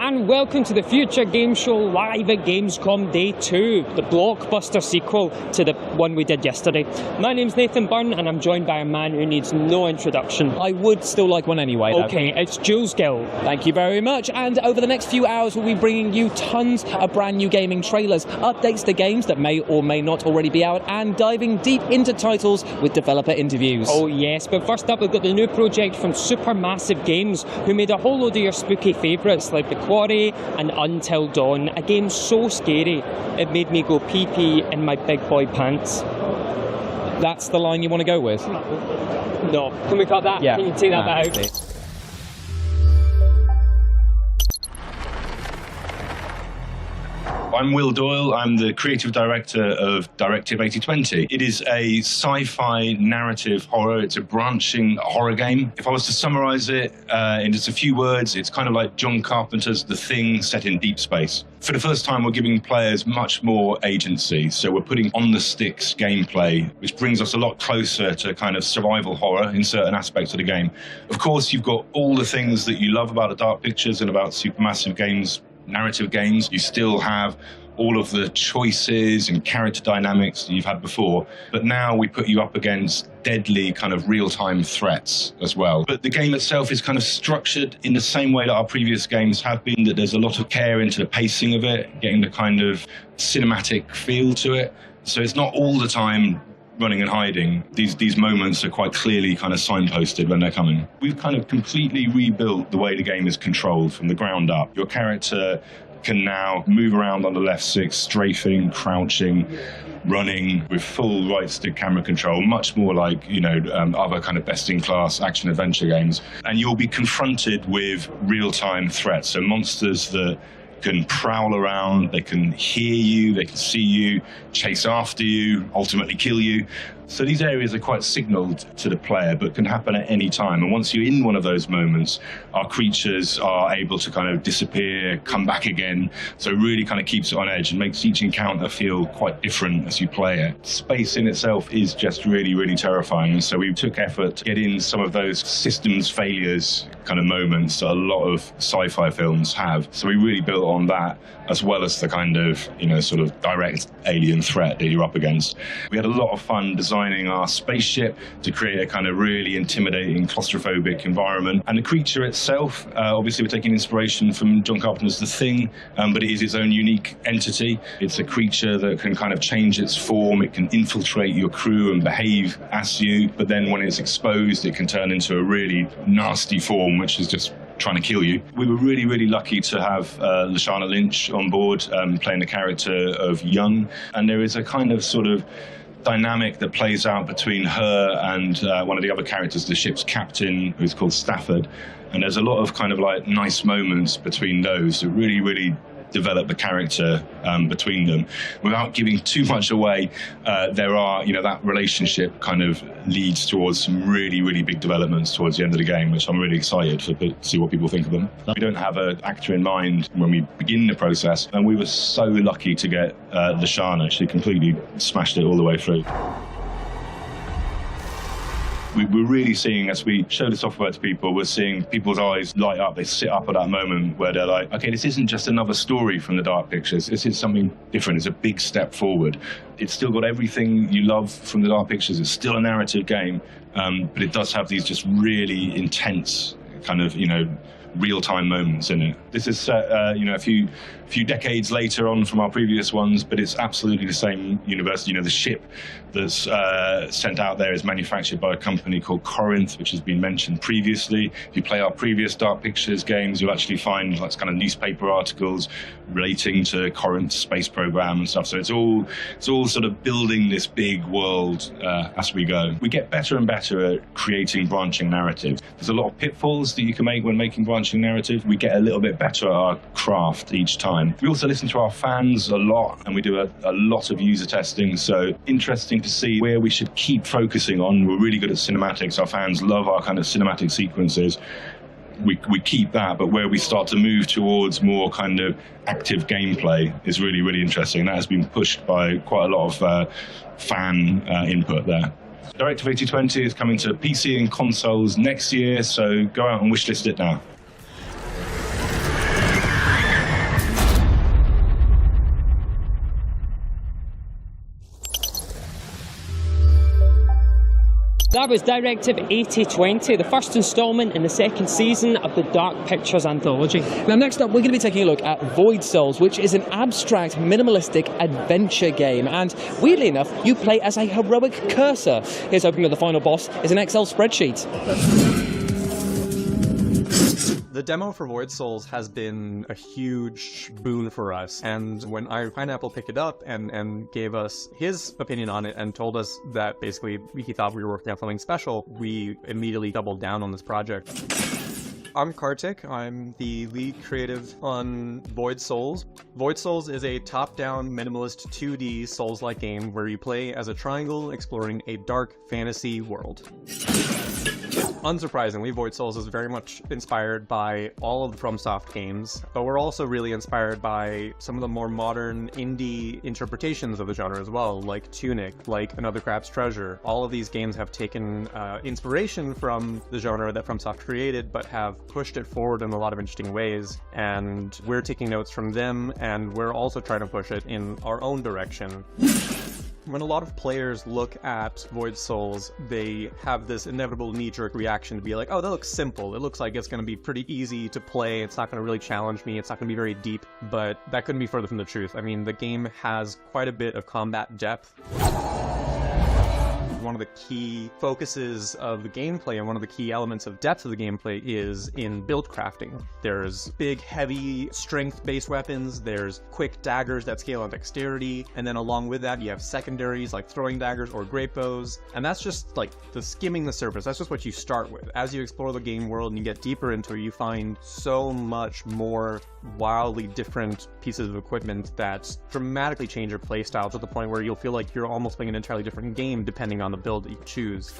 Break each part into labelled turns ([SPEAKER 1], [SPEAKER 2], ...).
[SPEAKER 1] and welcome to the Future Game Show live at Gamescom Day 2, the blockbuster sequel to the one we did yesterday. My name's Nathan Byrne and I'm joined by a man who needs no introduction.
[SPEAKER 2] I would still like one anyway, though.
[SPEAKER 1] Okay, it's Jules Gill.
[SPEAKER 2] Thank you very much, and over the next few hours we'll be bringing you tons of brand new gaming trailers, updates to games that may or may not already be out, and diving deep into titles with developer interviews.
[SPEAKER 1] Oh yes, but first up we've got the new project from Supermassive Games, who made a whole load of your spooky favourites like The Quarry and Until Dawn, a game so scary it made me go pee-pee in my big boy pants.
[SPEAKER 2] That's the line you want to go with?
[SPEAKER 1] No. Can we cut that?
[SPEAKER 2] Yeah.
[SPEAKER 1] Can you take that out?
[SPEAKER 3] I'm Will Doyle. I'm the creative director of Directive 8020. It is a sci-fi narrative horror. It's a branching horror game. If I was to summarize it in just a few words, it's kind of like John Carpenter's The Thing set in deep space. For the first time, we're giving players much more agency. So we're putting on-the-sticks gameplay, which brings us a lot closer to kind of survival horror in certain aspects of the game. Of course, you've got all the things that you love about the Dark Pictures and about Supermassive Games narrative games. You still have all of the choices and character dynamics that you've had before, but now we put you up against deadly kind of real-time threats as well. But the game itself is kind of structured in the same way that our previous games have been, that there's a lot of care into the pacing of it, getting the kind of cinematic feel to it. So it's not all the time running and hiding. These moments are quite clearly kind of signposted when they're coming. We've kind of completely rebuilt the way the game is controlled from the ground up. Your character can now move around on the left stick, strafing, crouching, running with full right stick camera control, much more like, other kind of best-in-class action-adventure games. And you'll be confronted with real-time threats, so monsters that can prowl around, they can hear you, they can see you, chase after you, ultimately kill you. So these areas are quite signalled to the player, but can happen at any time. And once you're in one of those moments, our creatures are able to kind of disappear, come back again. So it really kind of keeps it on edge and makes each encounter feel quite different as you play it. Space in itself is just really, really terrifying. And so we took effort to get in some of those systems failures kind of moments that a lot of sci-fi films have. So we really built on that, as well as the kind of, sort of direct alien threat that you're up against. We had a lot of fun designing our spaceship to create a kind of really intimidating, claustrophobic environment. And the creature itself, obviously we're taking inspiration from John Carpenter's The Thing, but it is its own unique entity. It's a creature that can kind of change its form, it can infiltrate your crew and behave as you, but then when it's exposed, it can turn into a really nasty form, which is just trying to kill you. We were really, really lucky to have Lashana Lynch on board playing the character of Young, and there is a kind of sort of dynamic that plays out between her and one of the other characters, the ship's captain, who's called Stafford, and there's a lot of kind of like nice moments between those that really, really develop the character between them. Without giving too much away, there are, that relationship kind of leads towards some really, really big developments towards the end of the game, which I'm really excited to see what people think of them. We don't have an actor in mind when we begin the process, and we were so lucky to get Lashana. She completely smashed it all the way through. We're really seeing, as we show the software to people, we're seeing people's eyes light up. They sit up at that moment where they're like, okay, this isn't just another story from the Dark Pictures. This is something different. It's a big step forward. It's still got everything you love from the Dark Pictures. It's still a narrative game, but it does have these just really intense kind of, real-time moments in it. This is set, a few decades later on from our previous ones, but it's absolutely the same universe. The ship that's sent out there is manufactured by a company called Corinth, which has been mentioned previously. If you play our previous Dark Pictures games, you'll actually find like kind of newspaper articles relating to Corinth's space program and stuff. So it's all sort of building this big world as we go. We get better and better at creating branching narratives. There's a lot of pitfalls that you can make when making branching narrative. We get a little bit better at our craft each time. We also listen to our fans a lot, and we do a lot of user testing, so interesting to see where we should keep focusing on. We're really good at cinematics. Our fans love our kind of cinematic sequences. We keep that, but where we start to move towards more kind of active gameplay is really, really interesting. That has been pushed by quite a lot of fan input there. Directive 8020 is coming to PC and consoles next year, so go out and wishlist it now.
[SPEAKER 1] That was Directive 8020, the first instalment in the second season of the Dark Pictures anthology.
[SPEAKER 2] Now next up, we're going to be taking a look at Void Souls, which is an abstract, minimalistic adventure game. And weirdly enough, you play as a heroic cursor. Here's hoping that the final boss is an Excel spreadsheet.
[SPEAKER 4] The demo for Void Souls has been a huge boon for us, and when Iron Pineapple picked it up and gave us his opinion on it and told us that basically he thought we were working on something special, we immediately doubled down on this project. I'm Kartik. I'm the lead creative on Void Souls. Void Souls is a top-down, minimalist 2D Souls-like game where you play as a triangle exploring a dark fantasy world. Unsurprisingly, Void Souls is very much inspired by all of the FromSoft games, but we're also really inspired by some of the more modern indie interpretations of the genre as well, like Tunic, like Another Crab's Treasure. All of these games have taken inspiration from the genre that FromSoft created, but have pushed it forward in a lot of interesting ways, and we're taking notes from them, and we're also trying to push it in our own direction. When a lot of players look at Void Souls, they have this inevitable knee-jerk reaction to be like, oh, that looks simple. It looks like it's going to be pretty easy to play. It's not going to really challenge me. It's not going to be very deep. But that couldn't be further from the truth. I mean, the game has quite a bit of combat depth. One of the key focuses of the gameplay and one of the key elements of depth of the gameplay is in build crafting. There's big, heavy, strength-based weapons, there's quick daggers that scale on dexterity, and then along with that you have secondaries like throwing daggers or great bows, and that's just like the skimming the surface. That's just what you start with. As you explore the game world and you get deeper into it, you find so much more wildly different pieces of equipment that dramatically change your playstyle to the point where you'll feel like you're almost playing an entirely different game depending on the build that you choose.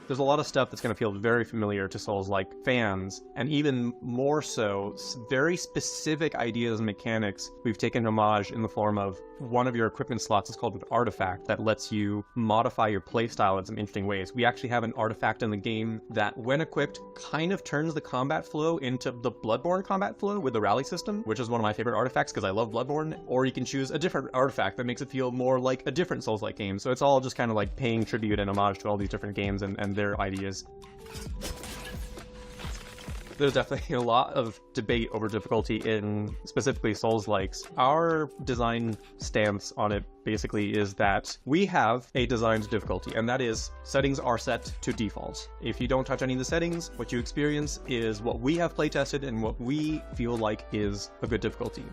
[SPEAKER 4] There's a lot of stuff that's going to feel very familiar to Souls-like fans, and even more so, very specific ideas and mechanics we've taken homage in the form of one of your equipment slots is called an artifact that lets you modify your playstyle in some interesting ways. We actually have an artifact in the game that, when equipped, kind of turns the combat flow into the Bloodborne combat flow with the rally system, which is one of my favorite artifacts because I love Bloodborne, or you can choose a different artifact that makes it feel more like a different Souls-like game. So it's all just kind of like paying tribute and homage to all these different games and their ideas. There's definitely a lot of debate over difficulty in specifically Souls-likes. Our design stance on it basically is that we have a designed difficulty, and that is settings are set to default. If you don't touch any of the settings, what you experience is what we have playtested and what we feel like is a good difficulty.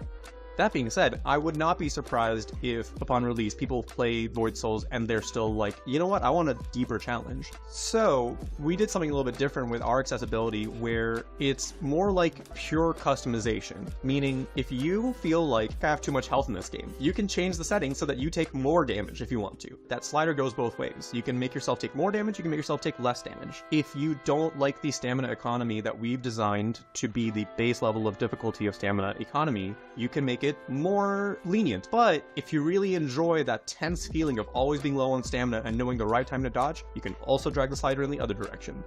[SPEAKER 4] That being said, I would not be surprised if, upon release, people play Void Souls and they're still like, you know what, I want a deeper challenge. So, we did something a little bit different with our accessibility, where it's more like pure customization. Meaning, if you feel like I have too much health in this game, you can change the settings so that you take more damage if you want to. That slider goes both ways. You can make yourself take more damage, you can make yourself take less damage. If you don't like the stamina economy that we've designed to be the base level of difficulty of stamina economy, you can make it more lenient. But if you really enjoy that tense feeling of always being low on stamina and knowing the right time to dodge, you can also drag the slider in the other direction.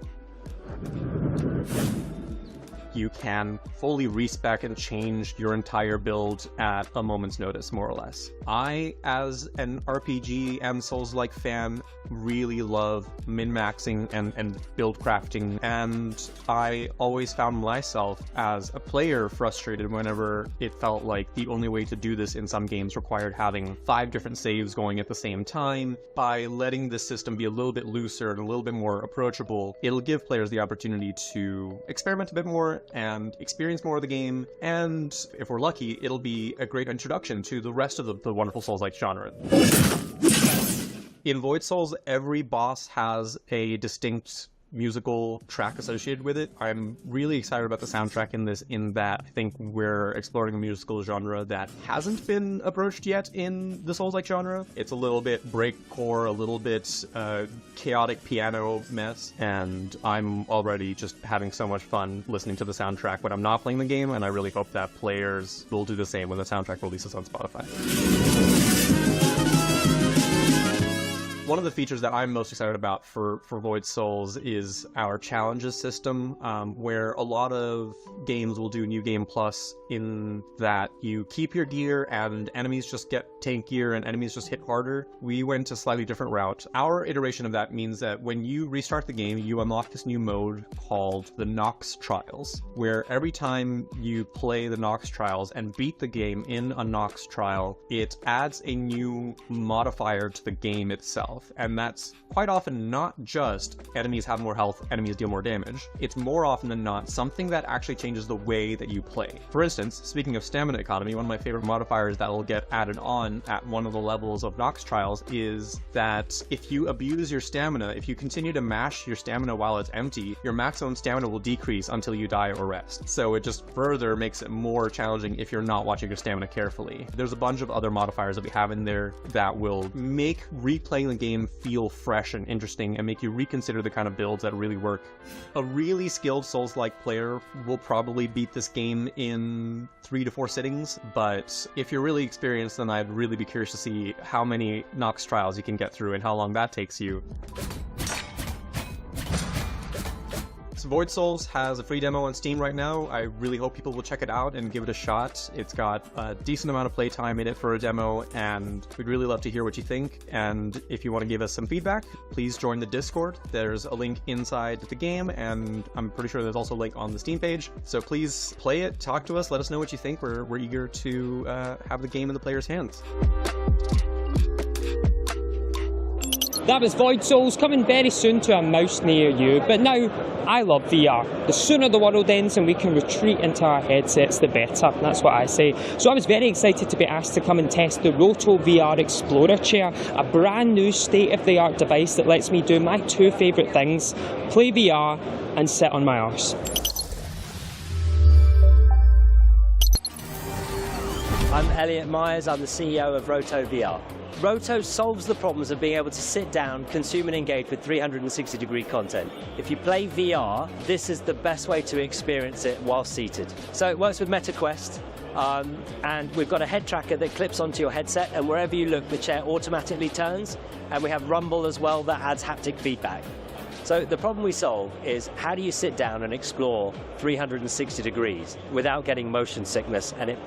[SPEAKER 4] You can fully respec and change your entire build at a moment's notice, more or less. I, as an RPG and Souls-like fan, really love min-maxing and build crafting, and I always found myself as a player frustrated whenever it felt like the only way to do this in some games required having 5 different saves going at the same time. By letting the system be a little bit looser and a little bit more approachable, it'll give players the opportunity to experiment a bit more and experience more of the game, and if we're lucky, it'll be a great introduction to the rest of the wonderful Souls-like genre. In Void Souls, every boss has a distinct musical track associated with it. I'm really excited about the soundtrack in this, in that I think we're exploring a musical genre that hasn't been approached yet in the Souls-like genre. It's a little bit breakcore, a little bit chaotic piano mess, and I'm already just having so much fun listening to the soundtrack when I'm not playing the game, and I really hope that players will do the same when the soundtrack releases on Spotify. One of the features that I'm most excited about for Void Souls is our challenges system, where a lot of games will do New Game Plus in that you keep your gear and enemies just get tankier and enemies just hit harder. We went a slightly different route. Our iteration of that means that when you restart the game, you unlock this new mode called the Nox Trials, where every time you play the Nox Trials and beat the game in a Nox Trial, it adds a new modifier to the game itself. And that's quite often not just enemies have more health, enemies deal more damage. It's more often than not something that actually changes the way that you play. For instance, speaking of stamina economy, one of my favorite modifiers that will get added on at one of the levels of Nox Trials is that if you abuse your stamina, if you continue to mash your stamina while it's empty, your maximum stamina will decrease until you die or rest. So it just further makes it more challenging if you're not watching your stamina carefully. There's a bunch of other modifiers that we have in there that will make replaying the game feel fresh and interesting and make you reconsider the kind of builds that really work. A really skilled Souls-like player will probably beat this game in 3 to 4 sittings, but if you're really experienced, then I'd really be curious to see how many Nox Trials you can get through and how long that takes you. So Void Souls has a free demo on Steam right now. I really hope people will check it out and give it a shot. It's got a decent amount of playtime in it for a demo, and we'd really love to hear what you think. And if you want to give us some feedback, please join the Discord. There's a link inside the game, and I'm pretty sure there's also a link on the Steam page. So please play it, talk to us, let us know what you think. We're eager to have the game in the players' hands.
[SPEAKER 1] That was Void Souls, coming very soon to a mouse near you. But now, I love VR. The sooner the world ends and we can retreat into our headsets, the better. That's what I say. So I was very excited to be asked to come and test the Roto VR Explorer Chair, a brand new state-of-the-art device that lets me do my 2 favourite things: play VR and sit on my arse.
[SPEAKER 5] I'm Elliot Myers, I'm the CEO of Roto VR. Roto solves the problems of being able to sit down, consume and engage with 360-degree content. If you play VR, this is the best way to experience it while seated. So it works with Meta Quest, and we've got a head tracker that clips onto your headset, and wherever you look, the chair automatically turns, and we have Rumble as well that adds haptic feedback. So the problem we solve is, how do you sit down and explore 360 degrees without getting motion sickness and it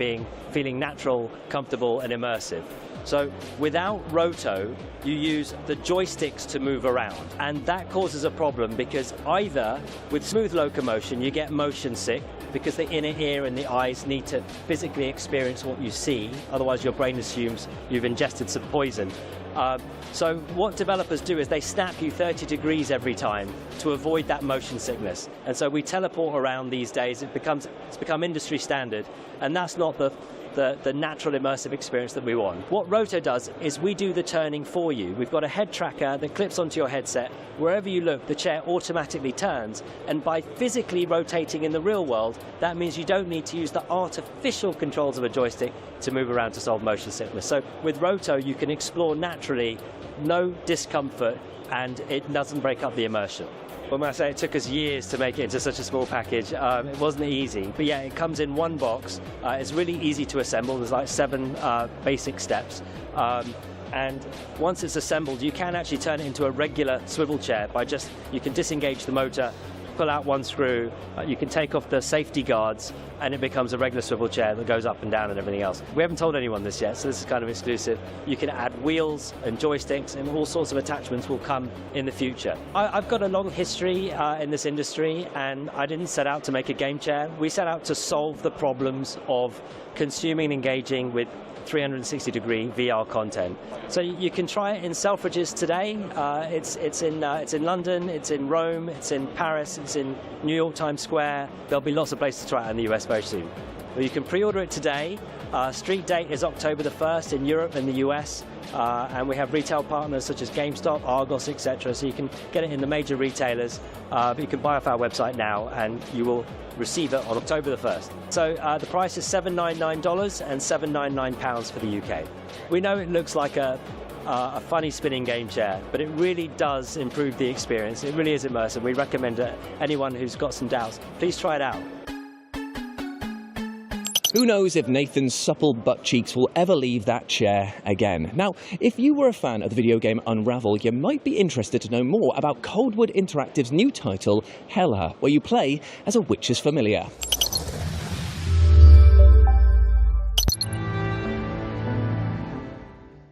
[SPEAKER 5] feeling natural, comfortable and immersive? So without Roto, you use the joysticks to move around, and that causes a problem because either with smooth locomotion you get motion sick because the inner ear and the eyes need to physically experience what you see, otherwise your brain assumes you've ingested some poison. So what developers do is they snap you 30 degrees every time to avoid that motion sickness. And so we teleport around these days. It's become industry standard, and that's not the natural immersive experience that we want. What Roto does is we do the turning for you. We've got a head tracker that clips onto your headset. Wherever you look, the chair automatically turns, and by physically rotating in the real world, that means you don't need to use the artificial controls of a joystick to move around to solve motion sickness. So with Roto, you can explore naturally, no discomfort, and it doesn't break up the immersion. When I say it took us years to make it into such a small package, it wasn't easy. But yeah, it comes in one box. It's really easy to assemble. There's like 7 basic steps. And once it's assembled, you can actually turn it into a regular swivel chair by you can disengage the motor, pull out one screw, you can take off the safety guards, and it becomes a regular swivel chair that goes up and down and everything else. We haven't told anyone this yet, so this is kind of exclusive. You can add wheels and joysticks, and all sorts of attachments will come in the future. I've got a long history in this industry, and I didn't set out to make a game chair. We set out to solve the problems of consuming and engaging with 360-degree VR content. So you can try it in Selfridges today. It's in London, it's in Rome, it's in Paris, it's in New York Times Square. There'll be lots of places to try it in the US very soon. Well, you can pre-order it today. Street date is October the 1st in Europe and the US, and we have retail partners such as GameStop, Argos, etc. So you can get it in the major retailers, but you can buy off our website now, and you will receive it on October the 1st. So the price is $799 and £799 for the UK. We know it looks like a funny spinning game chair, but it really does improve the experience. It really is immersive. We recommend it. Anyone who's got some doubts, please try it out.
[SPEAKER 2] Who knows if Nathan's supple butt cheeks will ever leave that chair again. Now, if you were a fan of the video game Unravel, you might be interested to know more about Coldwood Interactive's new title, Hela, where you play as a witch's familiar.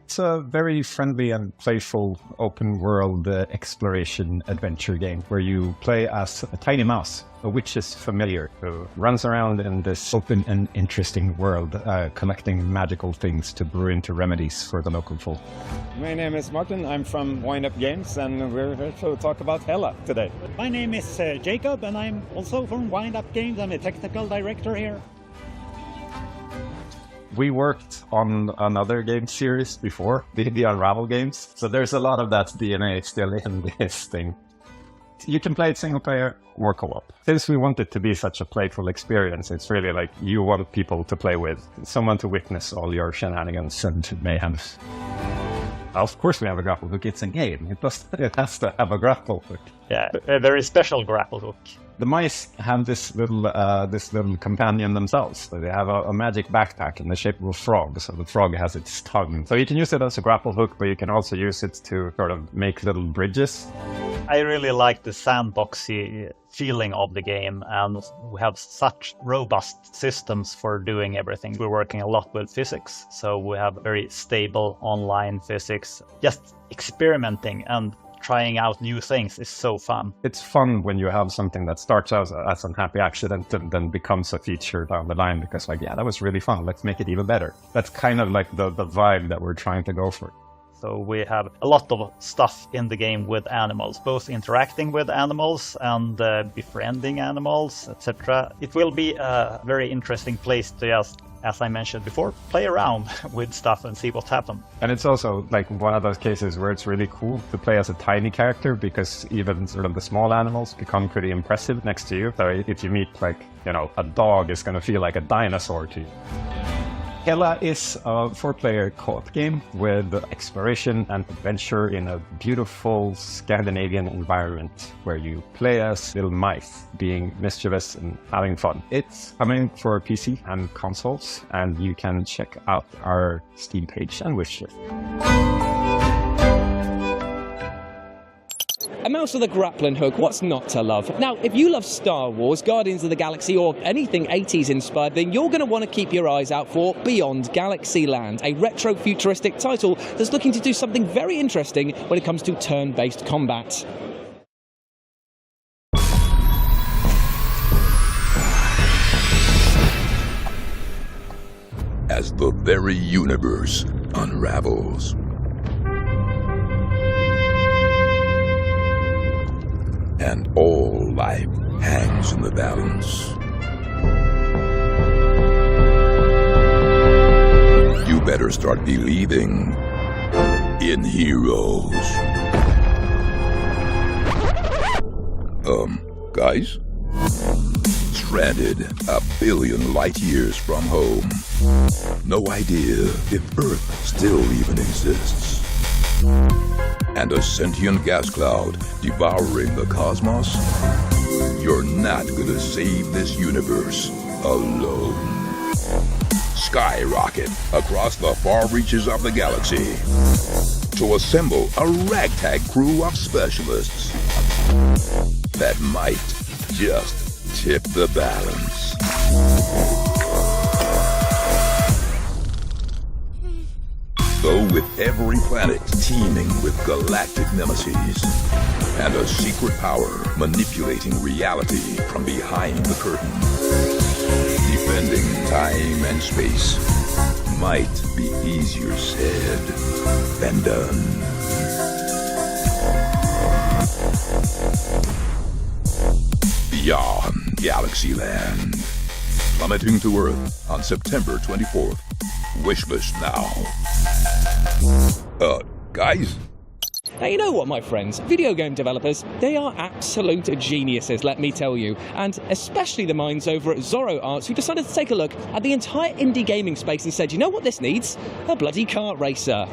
[SPEAKER 6] It's a very friendly and playful open-world exploration adventure game where you play as a tiny mouse, a witch's familiar, who runs around in this open and interesting world, collecting magical things to brew into remedies for the local folk.
[SPEAKER 7] My name is Martin, I'm from Wind Up Games, and we're here to talk about Hela today.
[SPEAKER 8] My name is Jacob, and I'm also from Wind Up Games. I'm a technical director here.
[SPEAKER 6] We worked on another game series before, the Unravel games, so there's a lot of that DNA still in this thing. You can play it single player or co-op. Since we want it to be such a playful experience, it's really like you want people to play with, someone to witness all your shenanigans and mayhems. Of course we have a grapple hook, it's a game. It has to have a grapple hook.
[SPEAKER 8] Yeah, a very special grapple hook.
[SPEAKER 6] The mice have this little companion themselves. So they have a magic backpack in the shape of a frog, so the frog has its tongue. So you can use it as a grapple hook, but you can also use it to sort of make little bridges.
[SPEAKER 8] I really like the sandboxy feeling of the game, and we have such robust systems for doing everything. We're working a lot with physics, so we have very stable online physics. Just experimenting and trying out new things is so fun.
[SPEAKER 6] It's fun when you have something that starts out as a happy accident and then becomes a feature down the line, because like, yeah, that was really fun, let's make it even better. That's kind of like the vibe that we're trying to go for.
[SPEAKER 8] So we have a lot of stuff in the game with animals, both interacting with animals and befriending animals, etc. It will be a very interesting place to just, as I mentioned before, play around with stuff and see what happens.
[SPEAKER 6] And it's also like one of those cases where it's really cool to play as a tiny character, because even sort of the small animals become pretty impressive next to you. So if you meet like, you know, a dog is going to feel like a dinosaur to you. Hela is a 4-player co-op game with exploration and adventure in a beautiful Scandinavian environment where you play as little mice, being mischievous and having fun. It's coming for PC and consoles, and you can check out our Steam page and wishlist.
[SPEAKER 2] A mouse with a grappling hook, what's not to love? Now, if you love Star Wars, Guardians of the Galaxy, or anything 80s inspired, then you're going to want to keep your eyes out for Beyond Galaxyland, a retro-futuristic title that's looking to do something very interesting when it comes to turn-based combat.
[SPEAKER 9] As the very universe unravels, and all life hangs in the balance, you better start believing in heroes. Guys? Stranded a billion light years from home. No idea if Earth still even exists. And a sentient gas cloud devouring the cosmos? You're not gonna save this universe alone. Skyrocket across the far reaches of the galaxy to assemble a ragtag crew of specialists that might just tip the balance. Though with every planet teeming with galactic nemesis, and a secret power manipulating reality from behind the curtain, defending time and space might be easier said than done. Beyond Galaxyland, plummeting to Earth on September 24th. Wishlist now. Guys?
[SPEAKER 2] Now, you know what, my friends? Video game developers, they are absolute geniuses, let me tell you. And especially the minds over at Zorro Arts, who decided to take a look at the entire indie gaming space and said, you know what this needs? A bloody kart racer.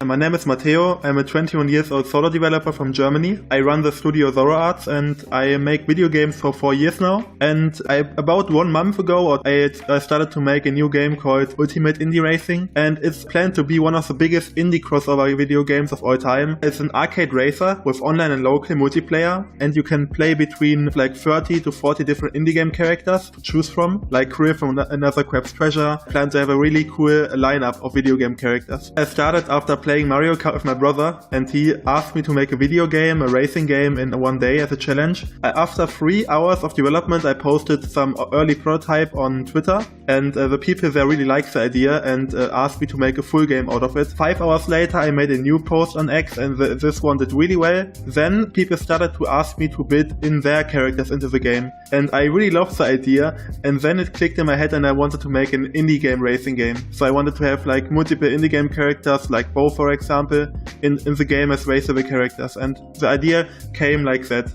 [SPEAKER 10] My name is Matteo. I'm a 21 years old solo developer from Germany. I run the studio Zoro Arts and I make video games for 4 years now. And about 1 month ago, I started to make a new game called Ultimate Indie Racing. And it's planned to be one of the biggest indie crossover video games of all time. It's an arcade racer with online and local multiplayer. And you can play between like 30 to 40 different indie game characters to choose from. Like Career from Another Crab's Treasure. I plan to have a really cool lineup of video game characters. I started after playing Mario Kart with my brother, and he asked me to make a video game, a racing game in 1 day as a challenge. After 3 hours of development, I posted some early prototype on Twitter, and the people there really liked the idea and asked me to make a full game out of it. 5 hours later, I made a new post on X, and this one did really well. Then people started to ask me to build in their characters into the game, and I really loved the idea, and then it clicked in my head and I wanted to make an indie game racing game. So I wanted to have like multiple indie game characters, like Bo for example, in the game as raceable characters, and the idea came like that.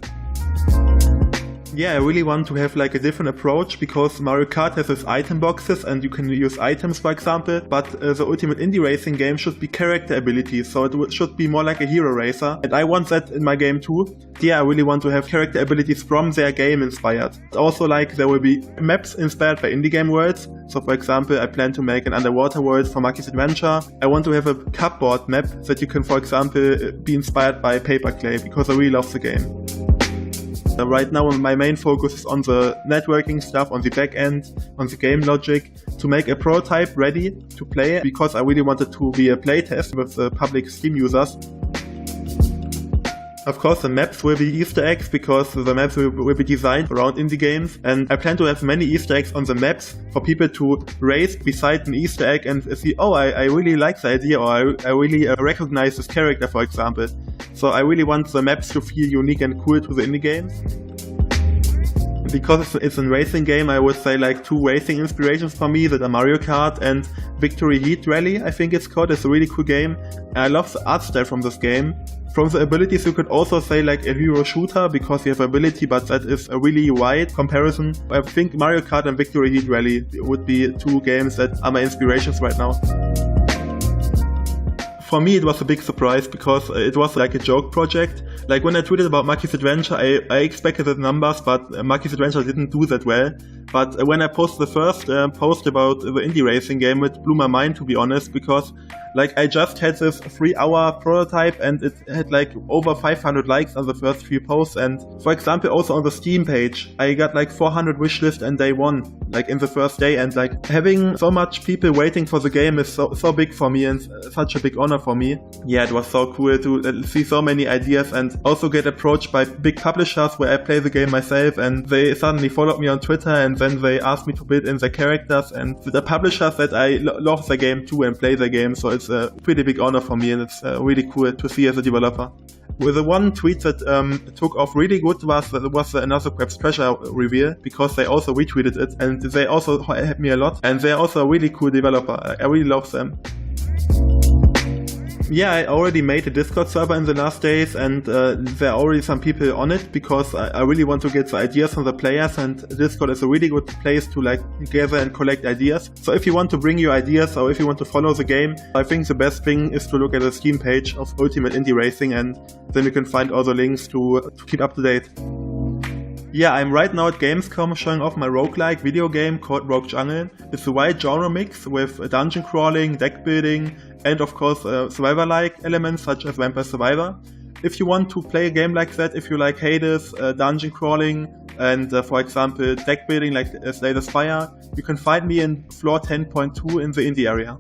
[SPEAKER 10] Yeah, I really want to have like a different approach because Mario Kart has its item boxes and you can use items, for example, but the Ultimate Indie Racing game should be character abilities, so it should be more like a hero racer, and I want that in my game too. Yeah, I really want to have character abilities from their game inspired. Also, like, there will be maps inspired by indie game worlds. So for example, I plan to make an underwater world for Maki's Adventure. I want to have a cupboard map that you can, for example, be inspired by Paperclay, because I really love the game. Right now my main focus is on the networking stuff, on the back end, on the game logic, to make a prototype ready to play, because I really wanted to be a playtest with the public Steam users. Of course, the maps will be Easter eggs, because the maps will be designed around indie games, and I plan to have many Easter eggs on the maps for people to race beside an Easter egg and see, oh, I really like the idea, or I really recognize this character, for example. So I really want the maps to feel unique and cool to the indie games. Because it's a racing game, I would say like 2 racing inspirations for me that are Mario Kart and Victory Heat Rally, I think it's called. It's a really cool game. And I love the art style from this game. From the abilities, you could also say like a hero shooter, because you have ability, but that is a really wide comparison. I think Mario Kart and Victory Heat Rally would be 2 games that are my inspirations right now. For me, it was a big surprise because it was like a joke project. Like when I tweeted about Maki's Adventure, I expected the numbers, but Maki's Adventure didn't do that well. But when I posted the first post about the indie racing game, it blew my mind, to be honest, because like I just had this 3-hour prototype and it had like over 500 likes on the first few posts. And for example, also on the Steam page, I got like 400 wishlist on day 1, like in the first day. And like having so much people waiting for the game is so big for me and such a big honor for me. Yeah, it was so cool to see so many ideas and also get approached by big publishers where I play the game myself, and they suddenly followed me on Twitter and then they asked me to build in their characters, and the publishers that I love the game too and play the game, so it's a pretty big honor for me, and it's really cool to see as a developer. With the one tweet that took off really good was the Another Crab's Treasure reveal, because they also retweeted it and they also helped me a lot, and they're also a really cool developer. I really love them. Yeah, I already made a Discord server in the last days, and there are already some people on it, because I really want to get the ideas from the players, and Discord is a really good place to like gather and collect ideas. So if you want to bring your ideas, or if you want to follow the game, I think the best thing is to look at the Steam page of Ultimate Indie Racing, and then you can find all the links to keep up to date. Yeah, I'm right now at Gamescom showing off my roguelike video game called Rogue Jungle. It's a wide genre mix with dungeon crawling, deck building, and of course survivor-like elements such as Vampire Survivor. If you want to play a game like that, if you like Hades, dungeon crawling, and for example deck building like Slay the Spire, you can find me in floor 10.2 in the indie area.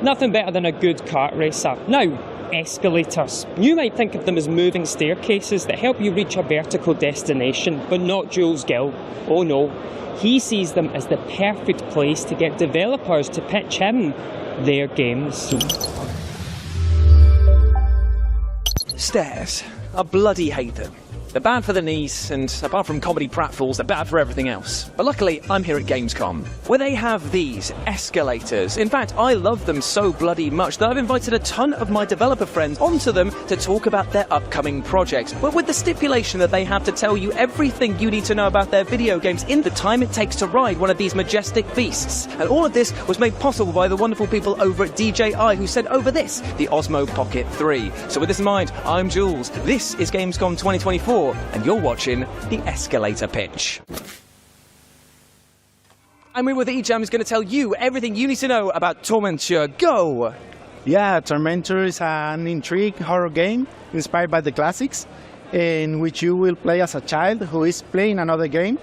[SPEAKER 1] Nothing better than a good kart racer. Now, escalators. You might think of them as moving staircases that help you reach a vertical destination, but not Jules Gill. Oh no, he sees them as the perfect place to get developers to pitch him their games.
[SPEAKER 11] Stairs.
[SPEAKER 2] I bloody hate them. They're bad for the knees, and apart from comedy pratfalls, they're bad for everything else. But luckily, I'm here at Gamescom, where they have these escalators. In fact, I love them so bloody much that I've invited a ton of my developer friends onto them to talk about their upcoming projects, but with the stipulation that they have to tell you everything you need to know about their video games in the time it takes to ride one of these majestic beasts. And all of this was made possible by the wonderful people over at DJI, who sent over this, the Osmo Pocket 3. So with this in mind, I'm Jules, this is Gamescom 2024, and you're watching the Escalator Pitch. I'm here with Ejam, who's going to tell you everything you need to know about Tormentor. Go!
[SPEAKER 11] Yeah, Tormentor is an intrigue horror game inspired by the classics, in which you will play as a child who is playing another game,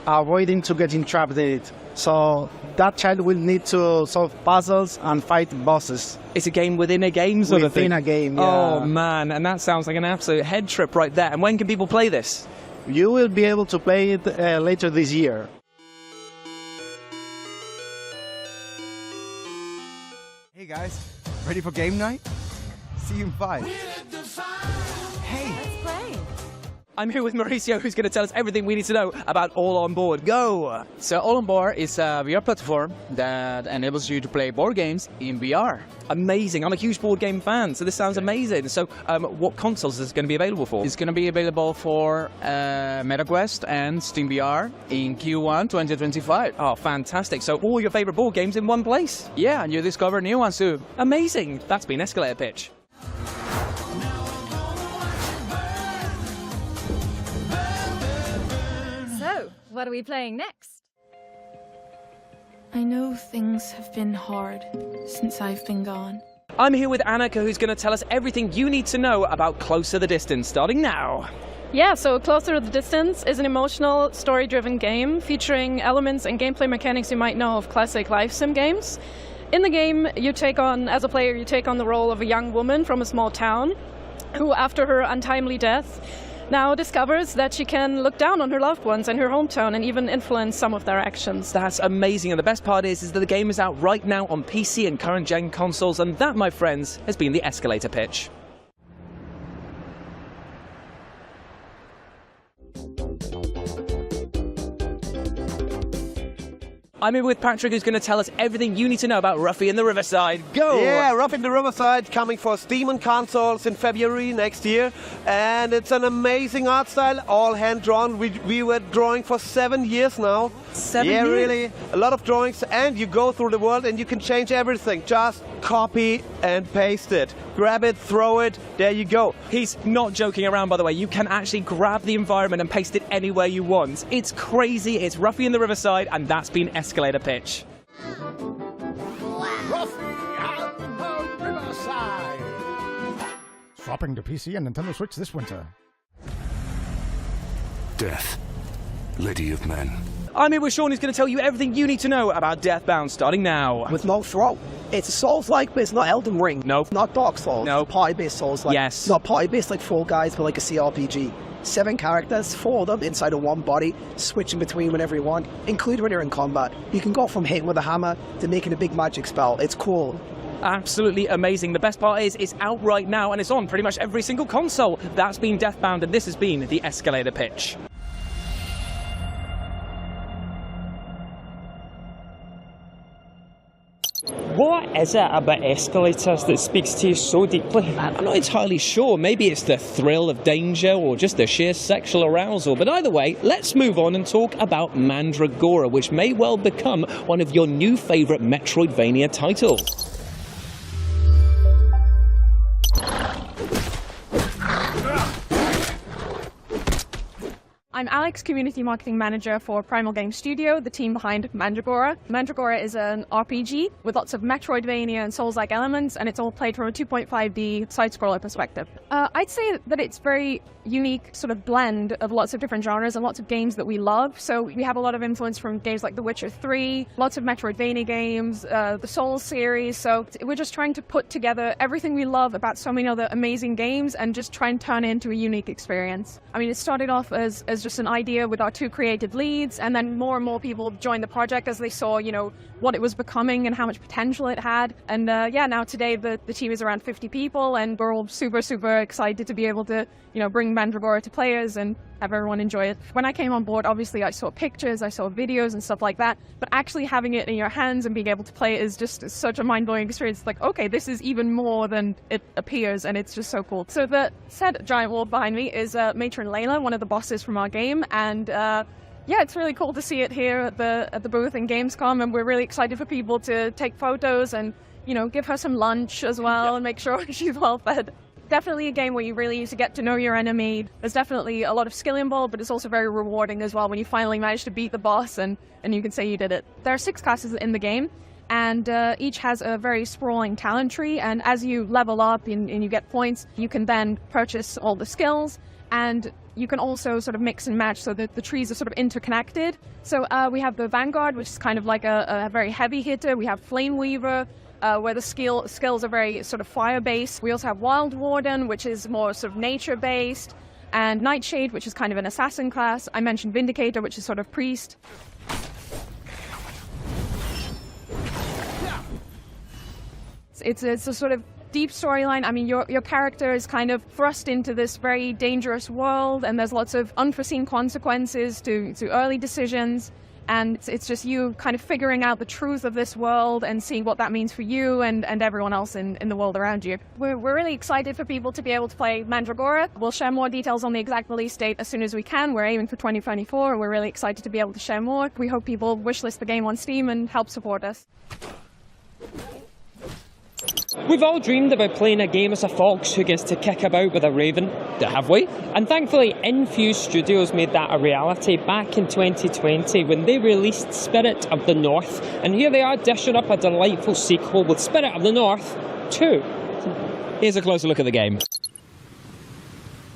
[SPEAKER 11] avoiding to getting trapped in it. So that child will need to solve puzzles and fight bosses.
[SPEAKER 2] It's a game within a game sort of thing?
[SPEAKER 11] Within a game, yeah.
[SPEAKER 2] Oh man, and that sounds like an absolute head trip right there. And when can people play this?
[SPEAKER 11] You will be able to play it later this year.
[SPEAKER 12] Hey guys, ready for game night? See you in 5. Hey!
[SPEAKER 13] Let's play!
[SPEAKER 2] I'm here with Mauricio, who's going to tell us everything we need to know about All On Board. Go!
[SPEAKER 14] So All On Board is a VR platform that enables you to play board games in VR.
[SPEAKER 2] Amazing. I'm a huge board game fan, so this sounds amazing. So what consoles is this going to be available for?
[SPEAKER 14] It's going to be available for MetaQuest and Steam VR in Q1 2025.
[SPEAKER 2] Oh, fantastic. So all your favorite board games in one place?
[SPEAKER 14] Yeah, and you discover new ones too.
[SPEAKER 2] Amazing. That's been Escalator Pitch.
[SPEAKER 13] So, what are we playing next?
[SPEAKER 15] I know things have been hard since I've been gone.
[SPEAKER 2] I'm here with Annika, who's going to tell us everything you need to know about Closer the Distance, starting now.
[SPEAKER 16] Yeah, so Closer the Distance is an emotional, story-driven game featuring elements and gameplay mechanics you might know of classic life sim games. In the game, as a player, you take on the role of a young woman from a small town who, after her untimely death, now discovers that she can look down on her loved ones in her hometown and even influence some of their actions.
[SPEAKER 2] That's amazing, and the best part is that the game is out right now on PC and current-gen consoles, and that, my friends, has been the Escalator Pitch. I'm here with Patrick, who's going to tell us everything you need to know about Ruffy in the Riverside. Go!
[SPEAKER 17] Yeah, Ruffy in the Riverside coming for Steam and consoles in February next year. And it's an amazing art style, all hand-drawn. We were drawing for 7 years now.
[SPEAKER 2] 7 years?
[SPEAKER 17] Yeah, really. A lot of drawings, and you go through the world and you can change everything. Just copy and paste it. Grab it, throw it, there you go.
[SPEAKER 2] He's not joking around, by the way. You can actually grab the environment and paste it anywhere you want. It's crazy. It's Ruffy in the Riverside, and that's been Escalator Pitch.
[SPEAKER 18] Ruffy and the Riverside. Swapping to PC and Nintendo Switch this winter.
[SPEAKER 19] Death, Lady of Men.
[SPEAKER 2] I'm here with Sean, who's going to tell you everything you need to know about Deathbound, starting now.
[SPEAKER 20] With no throat. It's a Souls-like, but it's not Elden Ring.
[SPEAKER 2] Nope.
[SPEAKER 20] Not Dark Souls.
[SPEAKER 2] Nope.
[SPEAKER 20] Party-based Souls-like.
[SPEAKER 2] Yes.
[SPEAKER 20] Not party-based like Fall Guys, but like a CRPG. 7 characters, 4 of them inside of one body, switching between whenever you want, including when you're in combat. You can go from hitting with a hammer to making a big magic spell. It's cool.
[SPEAKER 2] Absolutely amazing. The best part is it's out right now, and it's on pretty much every single console. That's been Deathbound, and this has been the Escalator Pitch.
[SPEAKER 1] What is it about escalators that speaks to you so deeply?
[SPEAKER 2] I'm not entirely sure. Maybe it's the thrill of danger or just the sheer sexual arousal. But either way, let's move on and talk about Mandragora, which may well become one of your new favourite Metroidvania titles.
[SPEAKER 16] I'm Alex, Community Marketing Manager for Primal Game Studio, the team behind Mandragora. Mandragora is an RPG with lots of Metroidvania and Souls-like elements, and it's all played from a 2.5D side-scroller perspective. I'd say that it's very unique sort of blend of lots of different genres and lots of games that we love. So we have a lot of influence from games like The Witcher 3, lots of Metroidvania games, the Souls series. So we're just trying to put together everything we love about so many other amazing games and just try and turn it into a unique experience. I mean, it started off as just an idea with our 2 creative leads, and then more and more people joined the project as they saw, what it was becoming and how much potential it had. And now today the team is around 50 people, and we're all super, super excited to be able to, bring Mandragora to players and have everyone enjoy it. When I came on board, obviously I saw pictures, I saw videos and stuff like that, but actually having it in your hands and being able to play it is just such a mind-blowing experience. It's like, okay, this is even more than it appears, and it's just so cool. So the said giant wall behind me is Matron Layla, one of the bosses from our game, and it's really cool to see it here at the booth in Gamescom, and we're really excited for people to take photos and, give her some lunch as well and make sure she's well fed. Definitely a game where you really need to get to know your enemy. There's definitely a lot of skill involved, but it's also very rewarding as well when you finally manage to beat the boss and you can say you did it. There are 6 classes in the game, and each has a very sprawling talent tree, and as you level up and you get points, you can then purchase all the skills, and you can also sort of mix and match so that the trees are sort of interconnected. So we have the Vanguard, which is kind of like a very heavy hitter. We have Flame Weaver, where the skills are very sort of fire-based. We also have Wild Warden, which is more sort of nature-based, and Nightshade, which is kind of an assassin class. I mentioned Vindicator, which is sort of priest. It's a sort of deep storyline. I mean, your character is kind of thrust into this very dangerous world, and there's lots of unforeseen consequences to early decisions. And it's just you kind of figuring out the truth of this world and seeing what that means for you and everyone else in the world around you. We're really excited for people to be able to play Mandragora. We'll share more details on the exact release date as soon as we can. We're aiming for 2024, and we're really excited to be able to share more. We hope people wishlist the game on Steam and help support us.
[SPEAKER 1] We've all dreamed about playing a game as a fox who gets to kick about with a raven. Have we? And thankfully, Infuse Studios made that a reality back in 2020 when they released Spirit of the North. And here they are dishing up a delightful sequel with Spirit of the North 2.
[SPEAKER 2] Here's a closer look at the game.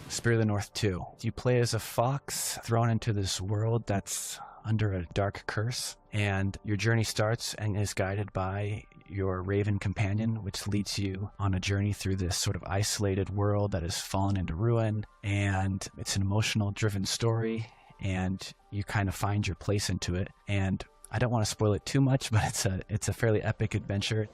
[SPEAKER 2] Spirit of the North 2. You play as a fox thrown into this world that's under a dark curse, and your journey starts and is guided by your raven companion, which leads you on a journey through this sort of isolated world that has fallen into ruin. And it's an emotional driven story, and you kind of find your place into it. And I don't want to spoil it too much, but it's a fairly epic adventure.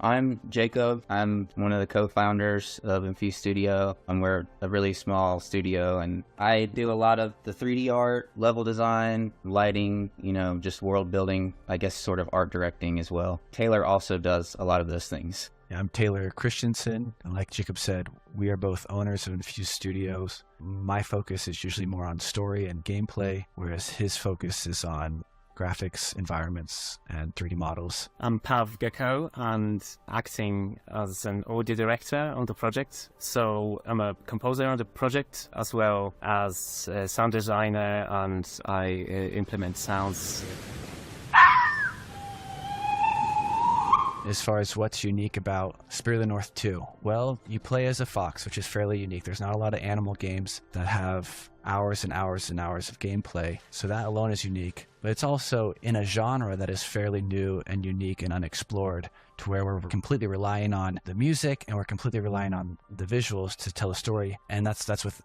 [SPEAKER 21] I'm Jacob. I'm one of the co-founders of Infuse Studio, and we're a really small studio, and I do a lot of the 3D art, level design, lighting, just world building, I guess sort of art directing as well. Taylor also does a lot of those things.
[SPEAKER 2] I'm Taylor Christensen, and like Jacob said, we are both owners of Infuse Studios. My focus is usually more on story and gameplay, whereas his focus is on graphics, environments, and 3D models.
[SPEAKER 22] I'm Pav Gecko, and acting as an audio director on the project. So I'm a composer on the project, as well as a sound designer, and I implement sounds.
[SPEAKER 2] As far as what's unique about Spirit of the North 2, well, you play as a fox, which is fairly unique. There's not a lot of animal games that have hours and hours and hours of gameplay, so that alone is unique. But it's also in a genre that is fairly new and unique and unexplored, to where we're completely relying on the music and we're completely relying on the visuals to tell a story. And that's with,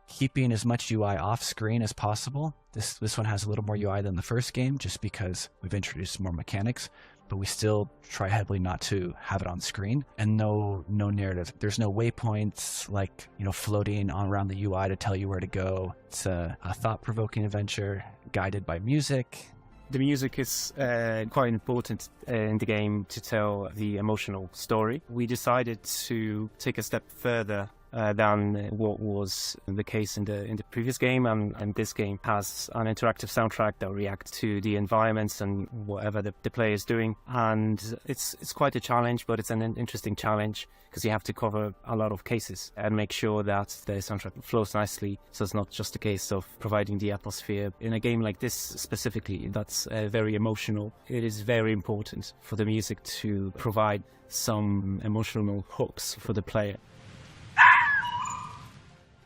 [SPEAKER 2] keeping as much UI off screen as possible. This one has a little more UI than the first game, just because we've introduced more mechanics, but we still try heavily not to have it on screen, and no narrative. There's no waypoints like floating on around the UI to tell you where to go. It's a thought-provoking adventure guided by music.
[SPEAKER 22] The music is quite important in the game to tell the emotional story. We decided to take a step further than what was the case in the previous game, and this game has an interactive soundtrack that reacts to the environments and whatever the player is doing, and it's quite a challenge, but it's an interesting challenge because you have to cover a lot of cases and make sure that the soundtrack flows nicely, so it's not just a case of providing the atmosphere. In a game like this specifically, that's very emotional. It is very important for the music to provide some emotional hooks for the player.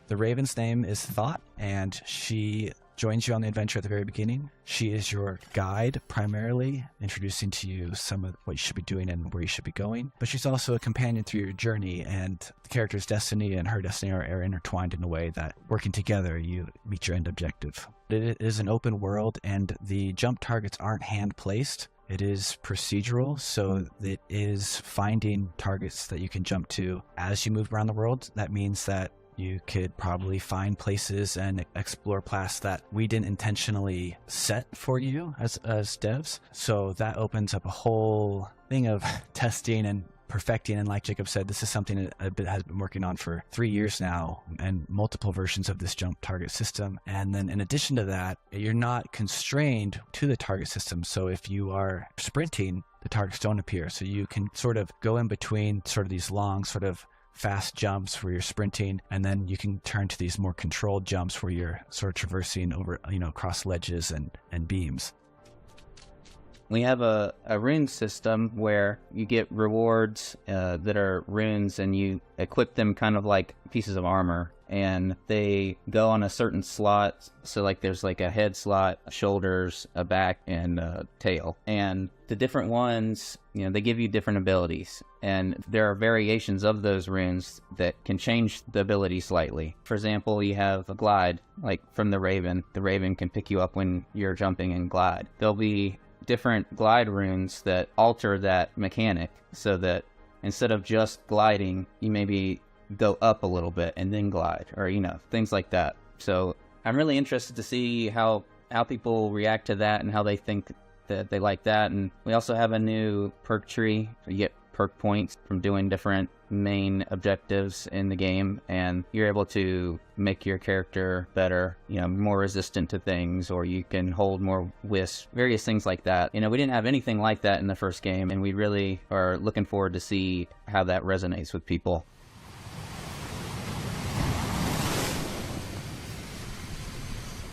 [SPEAKER 2] The raven's name is Thought, and she
[SPEAKER 3] joins you on the adventure at the very beginning. She is your guide primarily, introducing to you some of what you should be doing and where you should be going. But she's also a companion through your journey, and the character's destiny and her destiny are intertwined in a way that, working together, you meet your end objective. It is an open world, and the jump targets aren't hand-placed. It is procedural, so it is finding targets that you can jump to as you move around the world. That means that you could probably find places and explore paths that we didn't intentionally set for you as devs. So that opens up a whole thing of testing and perfecting. And like Jacob said, this is something that has been working on for 3 years now, and multiple versions of this jump target system. And then in addition to that, you're not constrained to the target system. So if you are sprinting, the targets don't appear. So you can sort of go in between sort of these long sort of fast jumps where you're sprinting, and then you can turn to these more controlled jumps where you're sort of traversing over, across ledges and beams.
[SPEAKER 21] We have a rune system where you get rewards that are runes, and you equip them kind of like pieces of armor, and they go on a certain slot. So like there's like a head slot, shoulders, a back, and a tail. And the different ones, they give you different abilities. And there are variations of those runes that can change the ability slightly. For example, you have a glide, like from the Raven. The Raven can pick you up when you're jumping and glide. There'll be different glide runes that alter that mechanic, so that instead of just gliding, you maybe go up a little bit and then glide, or things like that. So I'm really interested to see how people react to that and how they think that they like that. And we also have a new perk tree. You get perk points from doing different main objectives in the game, and you're able to make your character better, more resistant to things, or you can hold more wisps, various things like that. We didn't have anything like that in the first game, and we really are looking forward to see how that resonates with people.